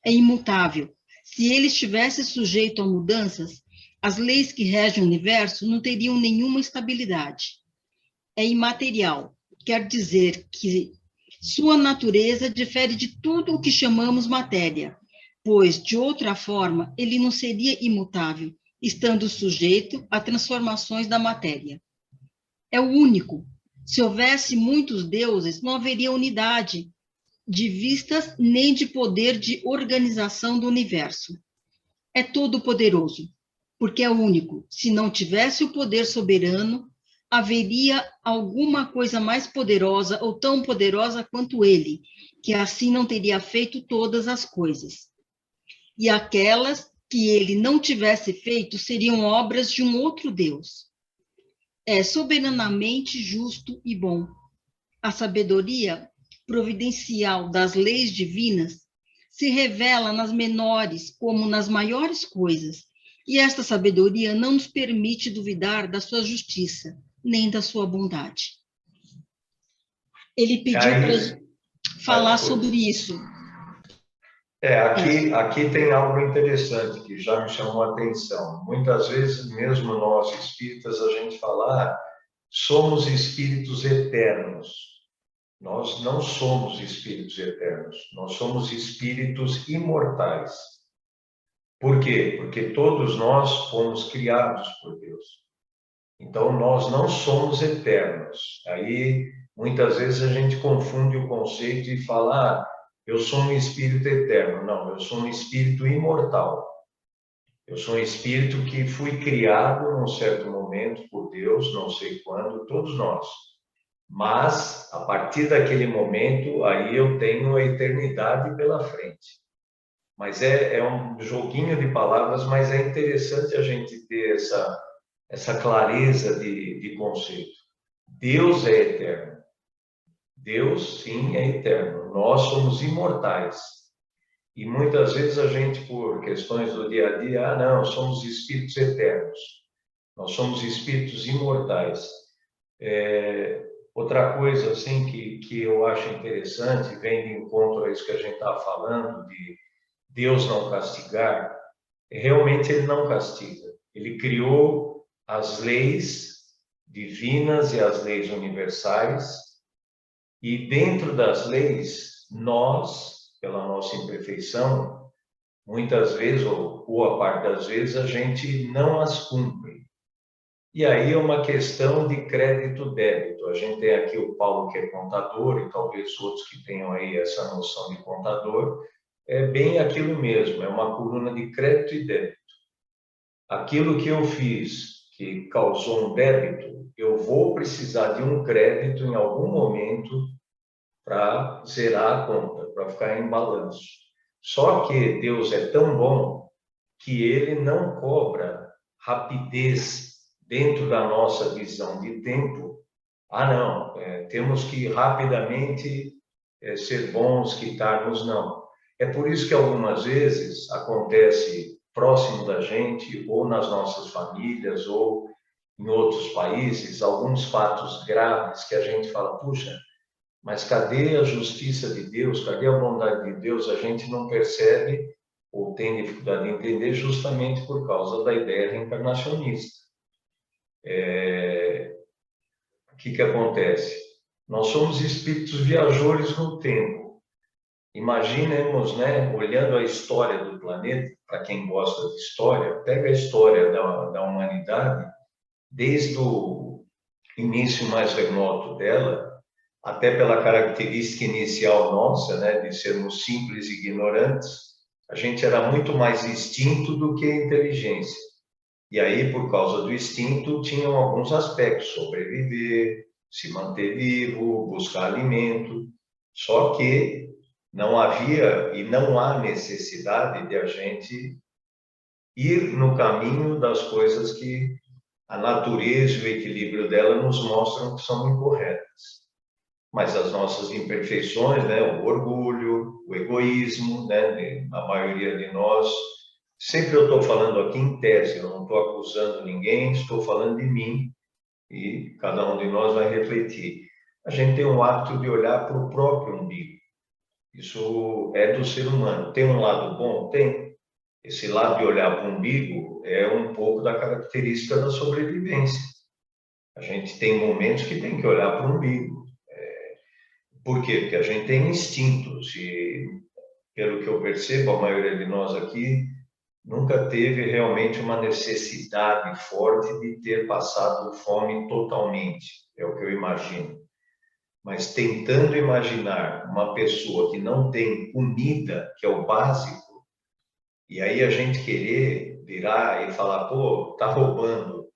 É imutável. Se ele estivesse sujeito a mudanças, as leis que regem o universo não teriam nenhuma estabilidade. É imaterial, quer dizer que sua natureza difere de tudo o que chamamos matéria, pois, de outra forma, ele não seria imutável, estando sujeito a transformações da matéria. É o único. Se houvesse muitos deuses, não haveria unidade de vistas nem de poder de organização do universo. É todo-poderoso, porque é único. Se não tivesse o poder soberano, haveria alguma coisa mais poderosa ou tão poderosa quanto ele, que assim não teria feito todas as coisas. E aquelas que ele não tivesse feito seriam obras de um outro Deus. É soberanamente justo e bom. A sabedoria providencial das leis divinas se revela nas menores como nas maiores coisas, e esta sabedoria não nos permite duvidar da sua justiça, nem da sua bondade. Ele pediu para... falar sobre isso. Aqui tem algo interessante que já me chamou a atenção. Muitas vezes, mesmo nós espíritas, a gente fala, somos espíritos eternos. Nós não somos espíritos eternos, nós somos espíritos imortais. Por quê? Porque todos nós fomos criados por Deus. Então, nós não somos eternos. Aí, muitas vezes, a gente confunde o conceito e fala, eu sou um espírito eterno. Não, eu sou um espírito imortal. Eu sou um espírito que fui criado num certo momento por Deus, não sei quando, todos nós. Mas, a partir daquele momento, aí eu tenho a eternidade pela frente. Mas é um joguinho de palavras, mas é interessante a gente ter essa clareza de conceito. Deus é eterno. Deus, sim, é eterno. Nós somos imortais. E muitas vezes a gente, por questões do dia a dia, não, somos espíritos eternos. Nós somos espíritos imortais. Outra coisa assim que eu acho interessante, vem de encontro a isso que a gente estava falando, de Deus não castigar, realmente ele não castiga. Ele criou as leis divinas e as leis universais, e dentro das leis, nós, pela nossa imperfeição, muitas vezes, ou boa parte das vezes, a gente não as cumpre. E aí é uma questão de crédito-débito. A gente tem aqui o Paulo, que é contador, e talvez outros que tenham aí essa noção de contador. É bem aquilo mesmo, é uma coluna de crédito e débito. Aquilo que eu fiz, que causou um débito, eu vou precisar de um crédito em algum momento para zerar a conta, para ficar em balanço. Só que Deus é tão bom que ele não cobra rapidez dentro da nossa visão de tempo. Não, temos que rapidamente ser bons, quitarmos, não. É por isso que algumas vezes acontece próximo da gente, ou nas nossas famílias, ou em outros países, alguns fatos graves que a gente fala, puxa, mas cadê a justiça de Deus? Cadê a bondade de Deus? A gente não percebe ou tem dificuldade de entender justamente por causa da ideia reencarnacionista. O que acontece? Nós somos espíritos viajores no tempo. Imaginemos, olhando a história do planeta, para quem gosta de história, pega a história da humanidade, desde o início mais remoto dela, até pela característica inicial nossa, de sermos simples e ignorantes, a gente era muito mais instinto do que inteligência. E aí, por causa do instinto, tinham alguns aspectos: sobreviver, se manter vivo, buscar alimento. Só que não havia e não há necessidade de a gente ir no caminho das coisas que a natureza e o equilíbrio dela nos mostram que são incorretas. Mas as nossas imperfeições, o orgulho, o egoísmo, a maioria de nós, sempre eu estou falando aqui em tese, eu não estou acusando ninguém, estou falando de mim, e cada um de nós vai refletir. A gente tem um hábito de olhar para o próprio umbigo. Isso é do ser humano. Tem um lado bom? Tem. Esse lado de olhar para o umbigo é um pouco da característica da sobrevivência. A gente tem momentos que tem que olhar para o umbigo. Por quê? Porque a gente tem instintos e, pelo que eu percebo, a maioria de nós aqui nunca teve realmente uma necessidade forte de ter passado fome totalmente, é o que eu imagino. Mas tentando imaginar uma pessoa que não tem comida, que é o básico, e aí a gente querer virar e falar, pô, tá roubando,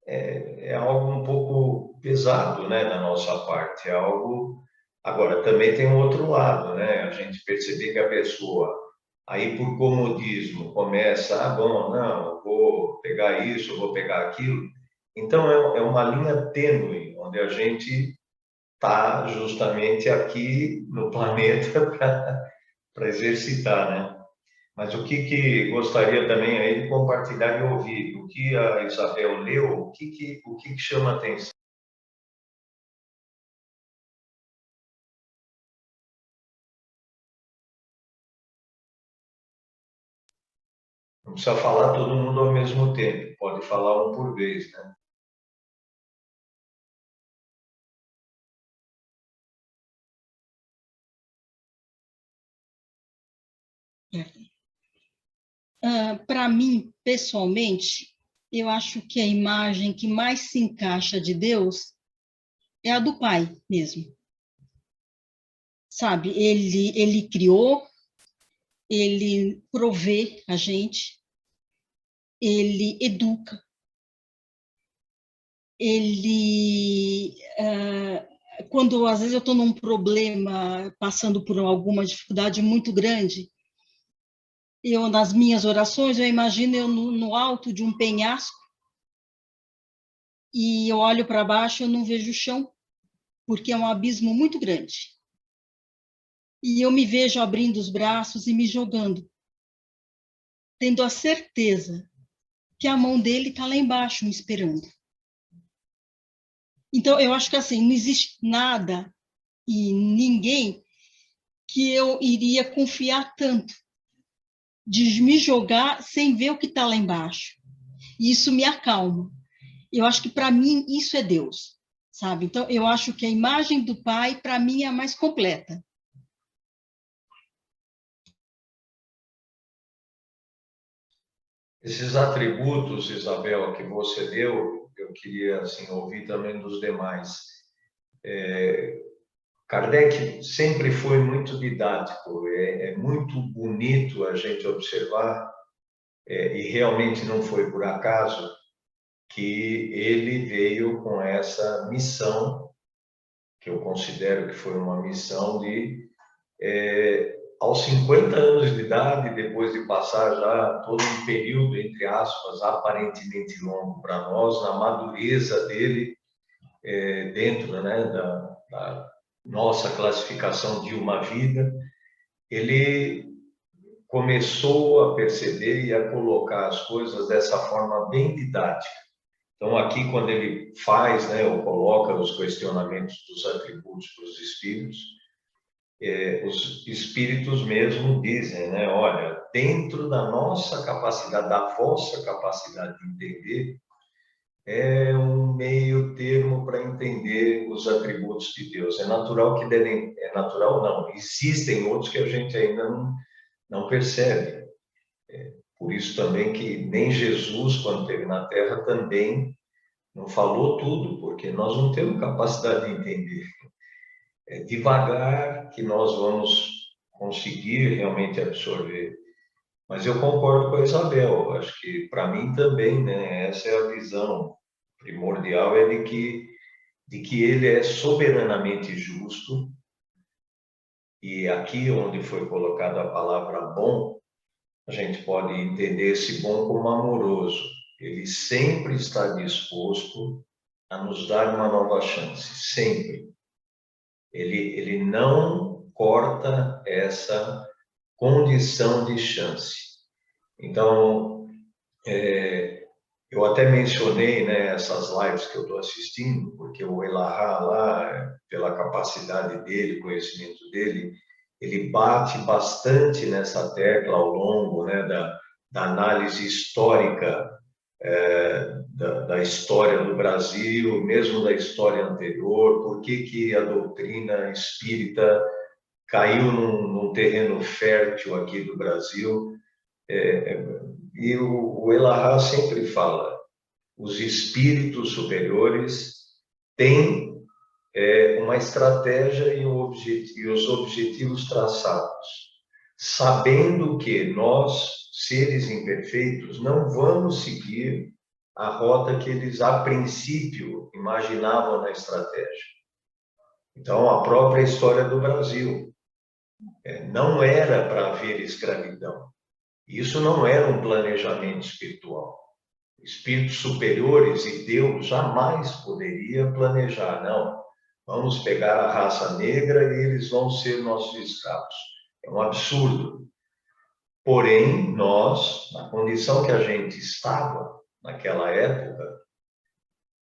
é algo um pouco pesado, da nossa parte, é algo... Agora, também tem um outro lado, a gente perceber que a pessoa, aí por comodismo, começa, bom, não, eu vou pegar isso, eu vou pegar aquilo. Então, é uma linha tênue, onde a gente está justamente aqui no planeta para exercitar, Mas o que gostaria também aí de compartilhar e ouvir, o que a Isabel leu, o que chama atenção? Não precisa falar todo mundo ao mesmo tempo, pode falar um por vez, né? Para mim, pessoalmente, eu acho que a imagem que mais se encaixa de Deus é a do Pai mesmo. Sabe, ele criou, ele provê a gente, ele educa, ele... quando às vezes eu estou num problema, passando por alguma dificuldade muito grande, eu, nas minhas orações, eu imagino eu no alto de um penhasco e eu olho para baixo e eu não vejo o chão, porque é um abismo muito grande. E eu me vejo abrindo os braços e me jogando, tendo a certeza que a mão dele está lá embaixo me esperando. Então, eu acho que assim, não existe nada e ninguém que eu iria confiar tanto de me jogar sem ver o que está lá embaixo. E isso me acalma. Eu acho que, para mim, isso é Deus, sabe? Então, eu acho que a imagem do Pai, para mim, é a mais completa. Esses atributos, Isabel, que você deu, eu queria assim, ouvir também dos demais. Kardec sempre foi muito didático, é muito bonito a gente observar, e realmente não foi por acaso, que ele veio com essa missão, que eu considero que foi uma missão de, aos 50 anos de idade, depois de passar já todo um período, entre aspas, aparentemente longo para nós, na madureza dele, dentro, né, da nossa classificação de uma vida, ele começou a perceber e a colocar as coisas dessa forma bem didática. Então, aqui, quando ele faz, né, ou coloca os questionamentos dos atributos para os espíritos mesmo dizem, né, olha, dentro da nossa capacidade, da vossa capacidade de entender, é um meio termo para entender os atributos de Deus. É natural que devem, é natural não, existem outros que a gente ainda não percebe. Por isso também que nem Jesus, quando esteve na Terra, também não falou tudo, porque nós não temos capacidade de entender. É devagar que nós vamos conseguir realmente absorver. Mas eu concordo com a Isabel, acho que para mim também, né, essa é a visão primordial, é de que ele é soberanamente justo, e aqui onde foi colocada a palavra bom, a gente pode entender esse bom como amoroso. Ele sempre está disposto a nos dar uma nova chance, sempre. Ele não corta essa condição de chance. Então, eu até mencionei, né, essas lives que eu estou assistindo, porque o Elahá lá, pela capacidade dele, conhecimento dele, ele bate bastante nessa tecla ao longo, né, da análise histórica, da história do Brasil, mesmo da história anterior, por que a doutrina espírita caiu num terreno fértil aqui do Brasil. E o Elahá sempre fala, os espíritos superiores têm uma estratégia e os objetivos traçados, sabendo que nós, seres imperfeitos, não vamos seguir a rota que eles, a princípio, imaginavam na estratégia. Então, a própria história do Brasil não era para haver escravidão. Isso não era um planejamento espiritual. Espíritos superiores e Deus jamais poderia planejar, não. Vamos pegar a raça negra e eles vão ser nossos escravos. É um absurdo. Porém, nós, na condição que a gente estava naquela época,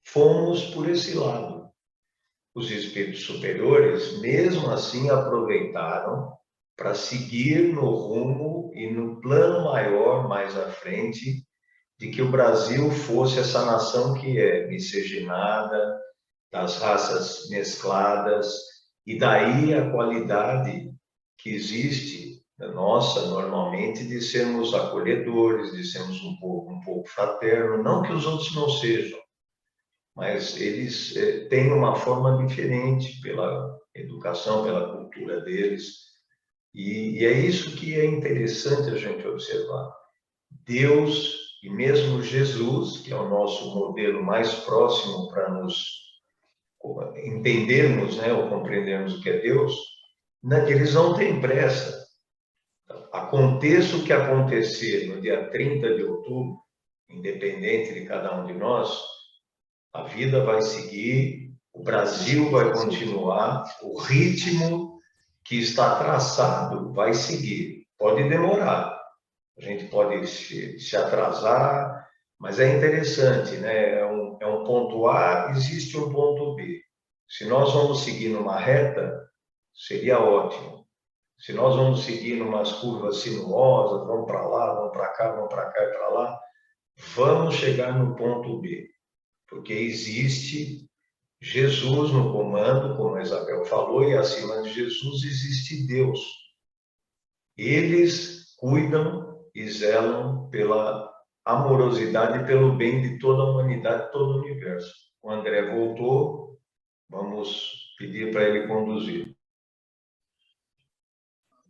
fomos por esse lado. Os espíritos superiores, mesmo assim, aproveitaram para seguir no rumo e no plano maior mais à frente, de que o Brasil fosse essa nação que é miscigenada, das raças mescladas, e daí a qualidade que existe nossa, normalmente, de sermos acolhedores, de sermos um pouco fraterno, não que os outros não sejam, mas eles têm uma forma diferente pela educação, pela cultura deles, e é isso que é interessante a gente observar. Deus, e mesmo Jesus, que é o nosso modelo mais próximo para nos entendermos, né, ou compreendermos o que é Deus, eles não têm pressa. Aconteça o que acontecer no dia 30 de outubro, independente de cada um de nós, a vida vai seguir, o Brasil vai continuar, o ritmo que está traçado vai seguir. Pode demorar, a gente pode se atrasar, mas é interessante, né? É um ponto A, existe um ponto B. Se nós vamos seguir numa reta, seria ótimo. Se nós vamos seguir numas curvas sinuosas, vamos para lá, vamos para cá, vamos para cá e para lá, vamos chegar no ponto B, porque existe Jesus no comando, como a Isabel falou, e acima de Jesus existe Deus. Eles cuidam e zelam pela amorosidade e pelo bem de toda a humanidade, todo o universo. O André voltou, vamos pedir para ele conduzir.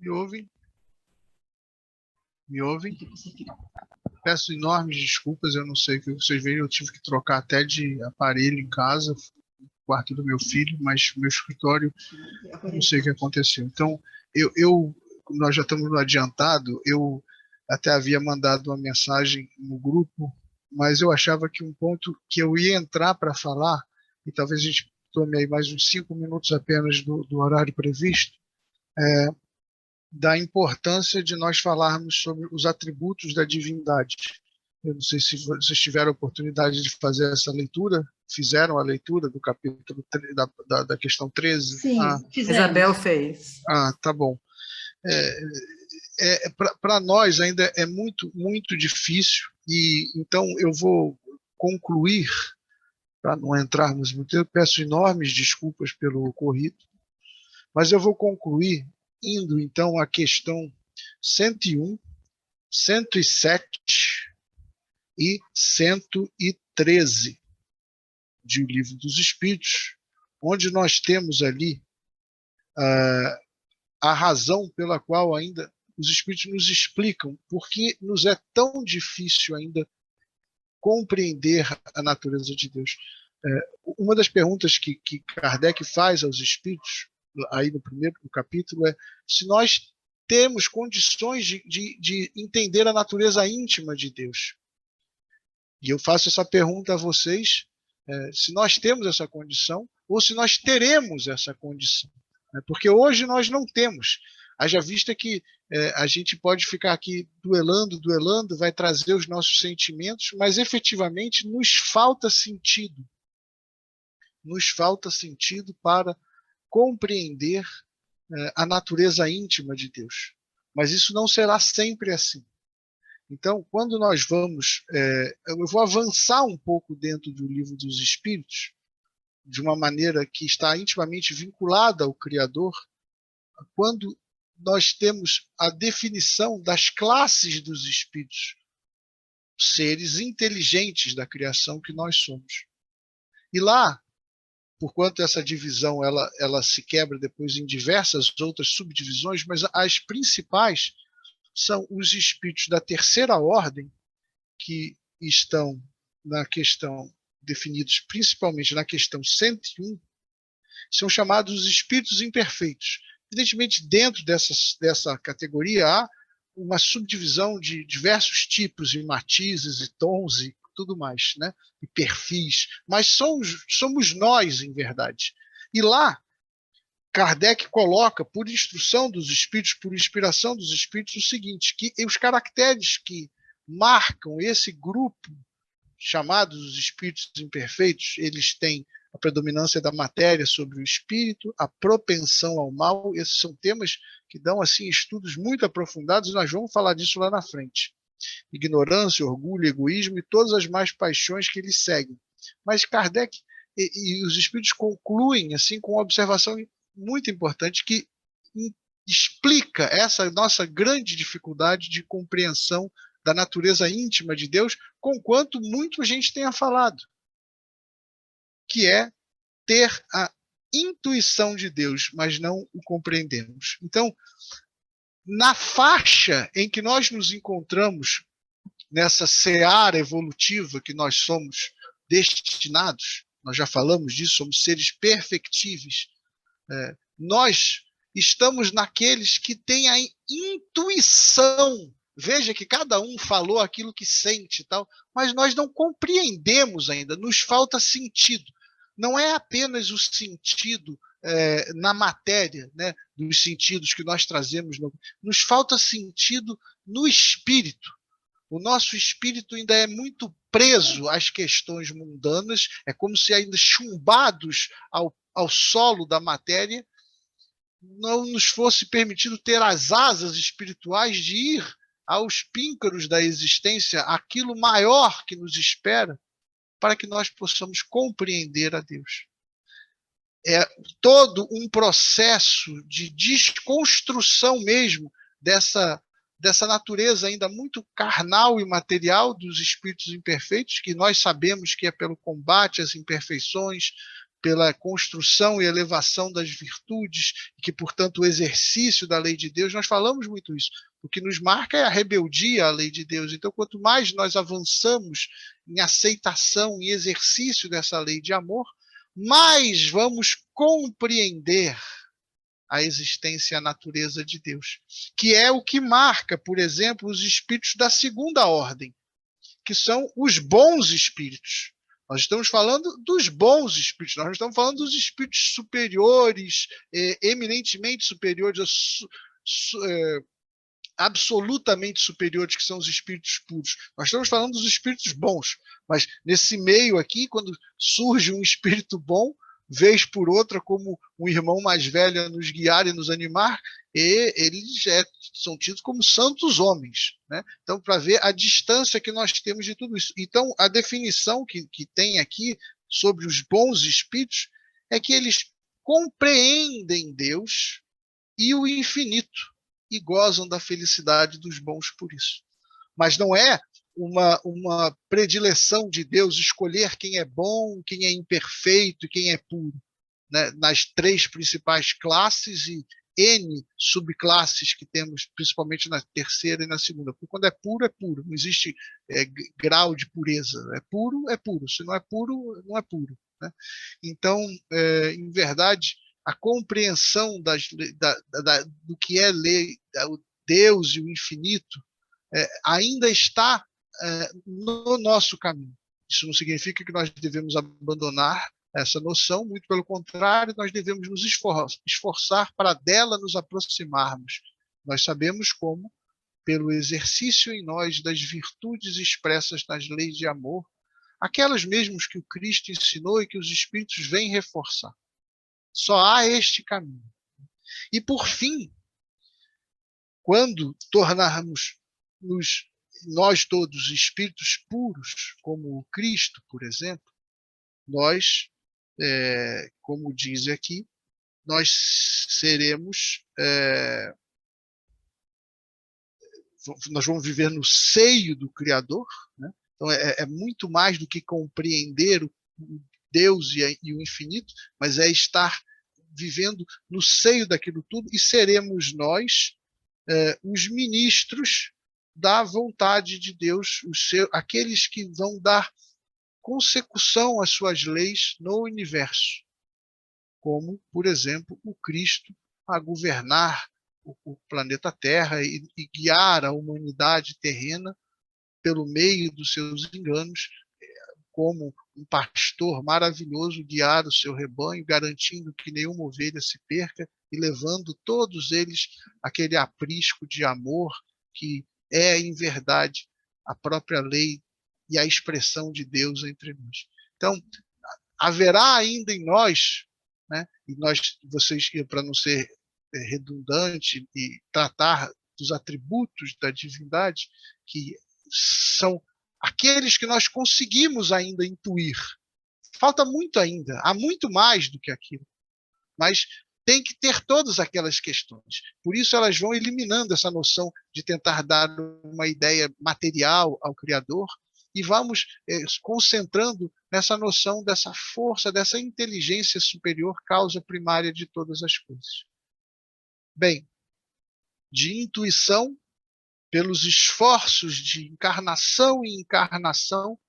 Me ouvem? Me ouvem? Peço enormes desculpas, eu não sei o que vocês veem, eu tive que trocar até de aparelho em casa, quarto do meu filho, mas meu escritório, não sei o que aconteceu. Então, nós já estamos no adiantado, eu até havia mandado uma mensagem no grupo, mas eu achava que um ponto que eu ia entrar para falar, e talvez a gente tome aí mais uns 5 minutos apenas do horário previsto, da importância de nós falarmos sobre os atributos da divindade. Eu não sei se vocês tiveram a oportunidade de fazer essa leitura, fizeram a leitura do capítulo da questão 13? Sim, Isabel fez. Tá bom. Para nós ainda é muito, muito difícil, e então eu vou concluir, para não entrarmos muito tempo, peço enormes desculpas pelo ocorrido, mas eu vou concluir indo então à questão 101, 107 e 113 de O Livro dos Espíritos, onde nós temos ali a razão pela qual ainda os Espíritos nos explicam por que nos é tão difícil ainda compreender a natureza de Deus. Uma das perguntas que Kardec faz aos Espíritos, aí no primeiro capítulo, é se nós temos condições de entender a natureza íntima de Deus. E eu faço essa pergunta a vocês, se nós temos essa condição, ou se nós teremos essa condição. Porque hoje nós não temos. Haja vista que a gente pode ficar aqui duelando, vai trazer os nossos sentimentos, mas efetivamente nos falta sentido. Nos falta sentido para compreender a natureza íntima de Deus. Mas isso não será sempre assim. Então, quando nós vamos... eu vou avançar um pouco dentro do Livro dos Espíritos, de uma maneira que está intimamente vinculada ao Criador, quando nós temos a definição das classes dos espíritos, seres inteligentes da criação que nós somos. E lá, porquanto essa divisão ela se quebra depois em diversas outras subdivisões, mas as principais são os espíritos da terceira ordem, que estão na questão, definidos principalmente na questão 101, são chamados espíritos imperfeitos. Evidentemente, dentro dessa categoria há uma subdivisão de diversos tipos e matizes e tons e tudo mais, né? E perfis, mas somos nós, em verdade. E lá, Kardec coloca, por instrução dos espíritos, por inspiração dos espíritos, o seguinte, que os caracteres que marcam esse grupo, chamados os espíritos imperfeitos, eles têm a predominância da matéria sobre o espírito, a propensão ao mal. Esses são temas que dão assim estudos muito aprofundados, e nós vamos falar disso lá na frente. ignorância, orgulho, egoísmo e todas as más paixões que lhe seguem. Mas Kardec e os espíritos concluem assim com uma observação muito importante que explica essa nossa grande dificuldade de compreensão da natureza íntima de Deus, conquanto muito a gente tenha falado, que é ter a intuição de Deus, mas não o compreendemos. Então, na faixa em que nós nos encontramos, nessa seara evolutiva que nós somos destinados, nós já falamos disso, somos seres perfectíveis, nós estamos naqueles que têm a intuição. Veja que cada um falou aquilo que sente, tal, mas nós não compreendemos ainda, nos falta sentido. Não é apenas o sentido na matéria, né, dos sentidos que nós trazemos, nos falta sentido no espírito. O nosso espírito ainda é muito preso às questões mundanas, é como se ainda chumbados ao solo da matéria, não nos fosse permitido ter as asas espirituais de ir aos píncaros da existência, aquilo maior que nos espera, para que nós possamos compreender a Deus. É todo um processo de desconstrução mesmo dessa natureza ainda muito carnal e material dos espíritos imperfeitos, que nós sabemos que é pelo combate às imperfeições, pela construção e elevação das virtudes, e que, portanto, o exercício da lei de Deus, nós falamos muito isso. O que nos marca é a rebeldia à lei de Deus. Então, quanto mais nós avançamos em aceitação e exercício dessa lei de amor, mais vamos compreender a existência e a natureza de Deus, que é o que marca, por exemplo, os espíritos da segunda ordem, que são os bons espíritos. Nós estamos falando dos bons espíritos, nós não estamos falando dos espíritos superiores, eminentemente superiores, absolutamente superiores, que são os espíritos puros. Nós estamos falando dos espíritos bons, mas nesse meio aqui, quando surge um espírito bom, vez por outra, como um irmão mais velho a nos guiar e nos animar, e eles são tidos como santos homens, né? Então, para ver a distância que nós temos de tudo isso. Então, a definição que tem aqui sobre os bons espíritos é que eles compreendem Deus e o infinito e gozam da felicidade dos bons por isso. Mas não é uma predileção de Deus escolher quem é bom, quem é imperfeito e quem é puro, né? Nas três principais classes e N subclasses que temos, principalmente na terceira e na segunda. Porque quando é puro, é puro. Não existe grau de pureza. É puro. Se não é puro, não é puro, né? Então, em verdade, a compreensão do que é lei, o Deus e o infinito, ainda está no nosso caminho. Isso não significa que nós devemos abandonar essa noção, muito pelo contrário, nós devemos nos esforçar para dela nos aproximarmos. Nós sabemos como, pelo exercício em nós das virtudes expressas nas leis de amor, aquelas mesmas que o Cristo ensinou e que os Espíritos vêm reforçar. Só há este caminho. E, por fim, quando tornarmos nós todos espíritos puros, como o Cristo, por exemplo, nós, como diz aqui, nós seremos, nós vamos viver no seio do Criador, né? Então é muito mais do que compreender o Deus e o infinito, mas é estar vivendo no seio daquilo tudo, e seremos nós os ministros da vontade de Deus, aqueles que vão dar consecução às suas leis no universo, como, por exemplo, o Cristo a governar o planeta Terra e guiar a humanidade terrena pelo meio dos seus enganos, como um pastor maravilhoso guiar o seu rebanho, garantindo que nenhuma ovelha se perca e levando todos eles àquele aprisco de amor que é, em verdade, a própria lei e a expressão de Deus entre nós. Então, haverá ainda em nós, né, e vocês, para não ser redundante e tratar dos atributos da divindade, que são aqueles que nós conseguimos ainda intuir. Falta muito ainda, há muito mais do que aquilo. Mas tem que ter todas aquelas questões. Por isso elas vão eliminando essa noção de tentar dar uma ideia material ao Criador e vamos concentrando nessa noção dessa força, dessa inteligência superior, causa primária de todas as coisas. Bem, de intuição, pelos esforços de encarnação e encarnação,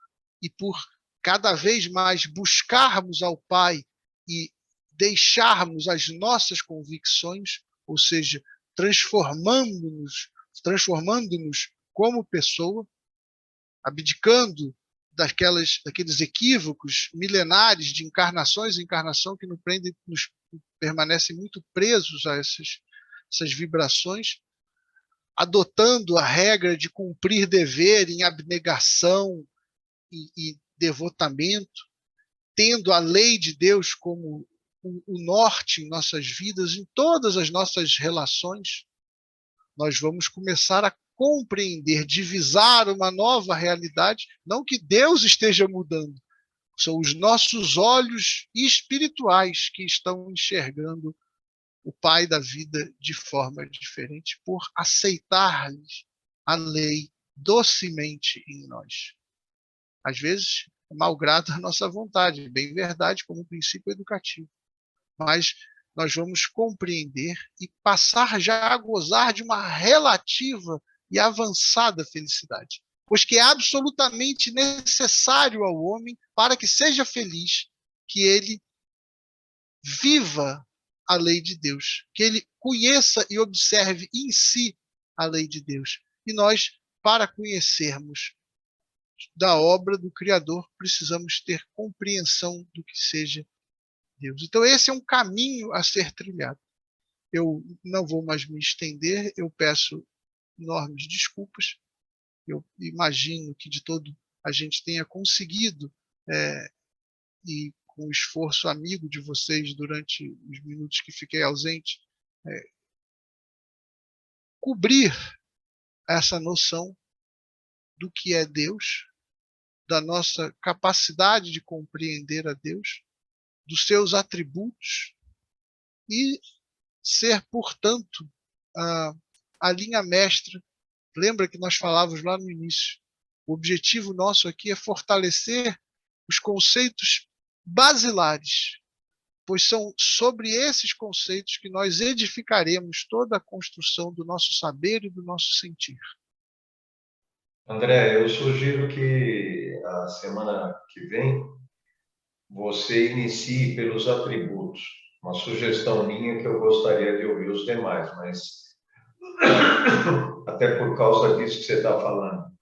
e por cada vez mais buscarmos ao Pai e deixarmos as nossas convicções, ou seja, transformando-nos como pessoa, abdicando daqueles equívocos milenares de encarnações e encarnação que nos permanecem muito presos a essas vibrações, adotando a regra de cumprir dever em abnegação e devotamento, tendo a lei de Deus como o norte em nossas vidas, em todas as nossas relações, nós vamos começar a compreender, divisar uma nova realidade, não que Deus esteja mudando, são os nossos olhos espirituais que estão enxergando o Pai da vida de forma diferente, por aceitar-lhes a lei docemente em nós. Às vezes, malgrado a nossa vontade, bem verdade, como um princípio educativo. Mas nós vamos compreender e passar já a gozar de uma relativa e avançada felicidade, pois que é absolutamente necessário ao homem, para que seja feliz, que ele viva a lei de Deus, que ele conheça e observe em si a lei de Deus. E nós, para conhecermos da obra do Criador, precisamos ter compreensão do que seja Deus. Então esse é um caminho a ser trilhado. Eu não vou mais me estender, eu peço enormes desculpas. Eu imagino que de todo a gente tenha conseguido, e com o esforço amigo de vocês durante os minutos que fiquei ausente, cobrir essa noção do que é Deus, da nossa capacidade de compreender a Deus, dos seus atributos e ser, portanto, a linha mestra. Lembra que nós falávamos lá no início, o objetivo nosso aqui é fortalecer os conceitos basilares, pois são sobre esses conceitos que nós edificaremos toda a construção do nosso saber e do nosso sentir. André, eu sugiro que a semana que vem você inicie pelos atributos. Uma sugestão minha que eu gostaria de ouvir os demais, mas até por causa disso que você está falando,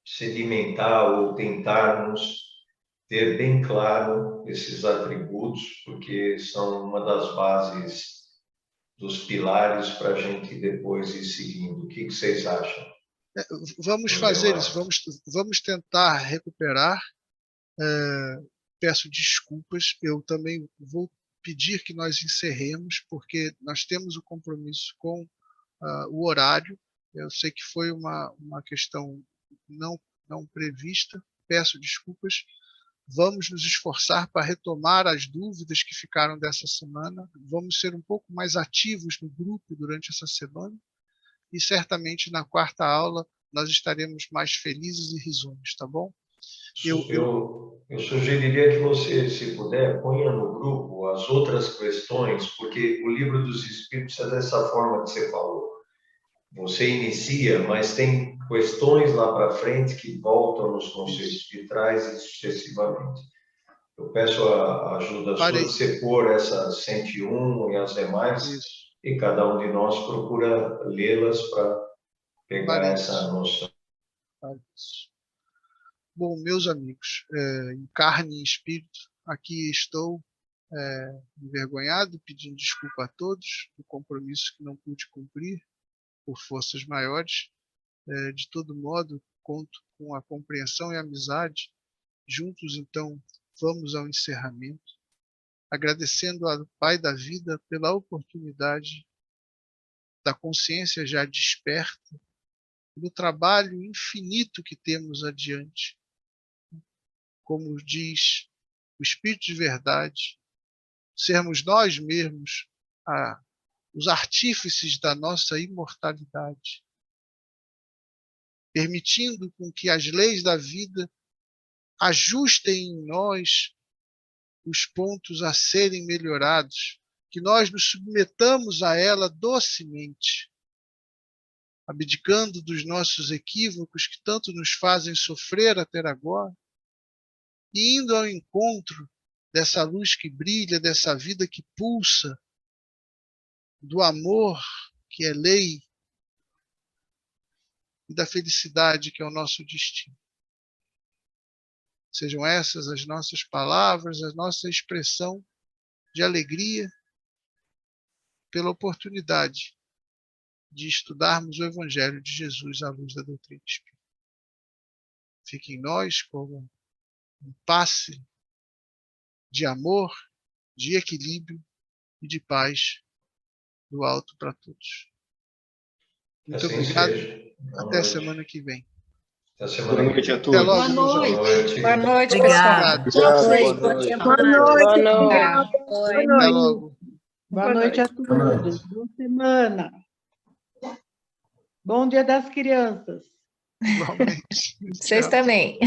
sedimentar ou tentarmos ter bem claro esses atributos, porque são uma das bases dos pilares para a gente depois ir seguindo. O que vocês acham? Vamos fazer isso, vamos tentar recuperar. Peço desculpas, eu também vou pedir que nós encerremos, porque nós temos o compromisso com o horário. Eu sei que foi uma questão não prevista, peço desculpas. Vamos nos esforçar para retomar as dúvidas que ficaram dessa semana, vamos ser um pouco mais ativos no grupo durante essa semana, e certamente na quarta aula nós estaremos mais felizes e risonhos, tá bom? Eu sugeriria que você, se puder, ponha no grupo as outras questões, porque o Livro dos Espíritos é dessa forma que você falou. Você inicia, mas tem questões lá para frente que voltam nos conceitos de trás e sucessivamente. Eu peço a ajuda sua de você pôr essas 101 e as demais, e cada um de nós procura lê-las para pegar essa noção. Bom, meus amigos, em carne e espírito, aqui estou envergonhado, pedindo desculpa a todos do compromisso que não pude cumprir por forças maiores. De todo modo, conto com a compreensão e a amizade. Juntos, então, vamos ao encerramento, agradecendo ao Pai da vida pela oportunidade da consciência já desperta pelo trabalho infinito que temos adiante. Como diz o Espírito de verdade, sermos nós mesmos os artífices da nossa imortalidade, permitindo com que as leis da vida ajustem em nós os pontos a serem melhorados, que nós nos submetamos a ela docemente, abdicando dos nossos equívocos que tanto nos fazem sofrer até agora, e indo ao encontro dessa luz que brilha, dessa vida que pulsa, do amor que é lei e da felicidade que é o nosso destino. Sejam essas as nossas palavras, a nossa expressão de alegria pela oportunidade de estudarmos o Evangelho de Jesus à luz da doutrina espírita. Fique em nós como um passe de amor, de equilíbrio e de paz do alto para todos. Muito assim obrigado. Seja. Até a semana que vem. Até semana que vem. Até logo, meus Boa amigos. noite. Boa noite, Obrigada. pessoal. Obrigado, Boa noite. Boa noite. Boa Boa noite. Até noite. logo. Boa noite a Boa noite. todos. Boa semana. Bom Dia das Crianças. Igualmente. Vocês Tchau. também.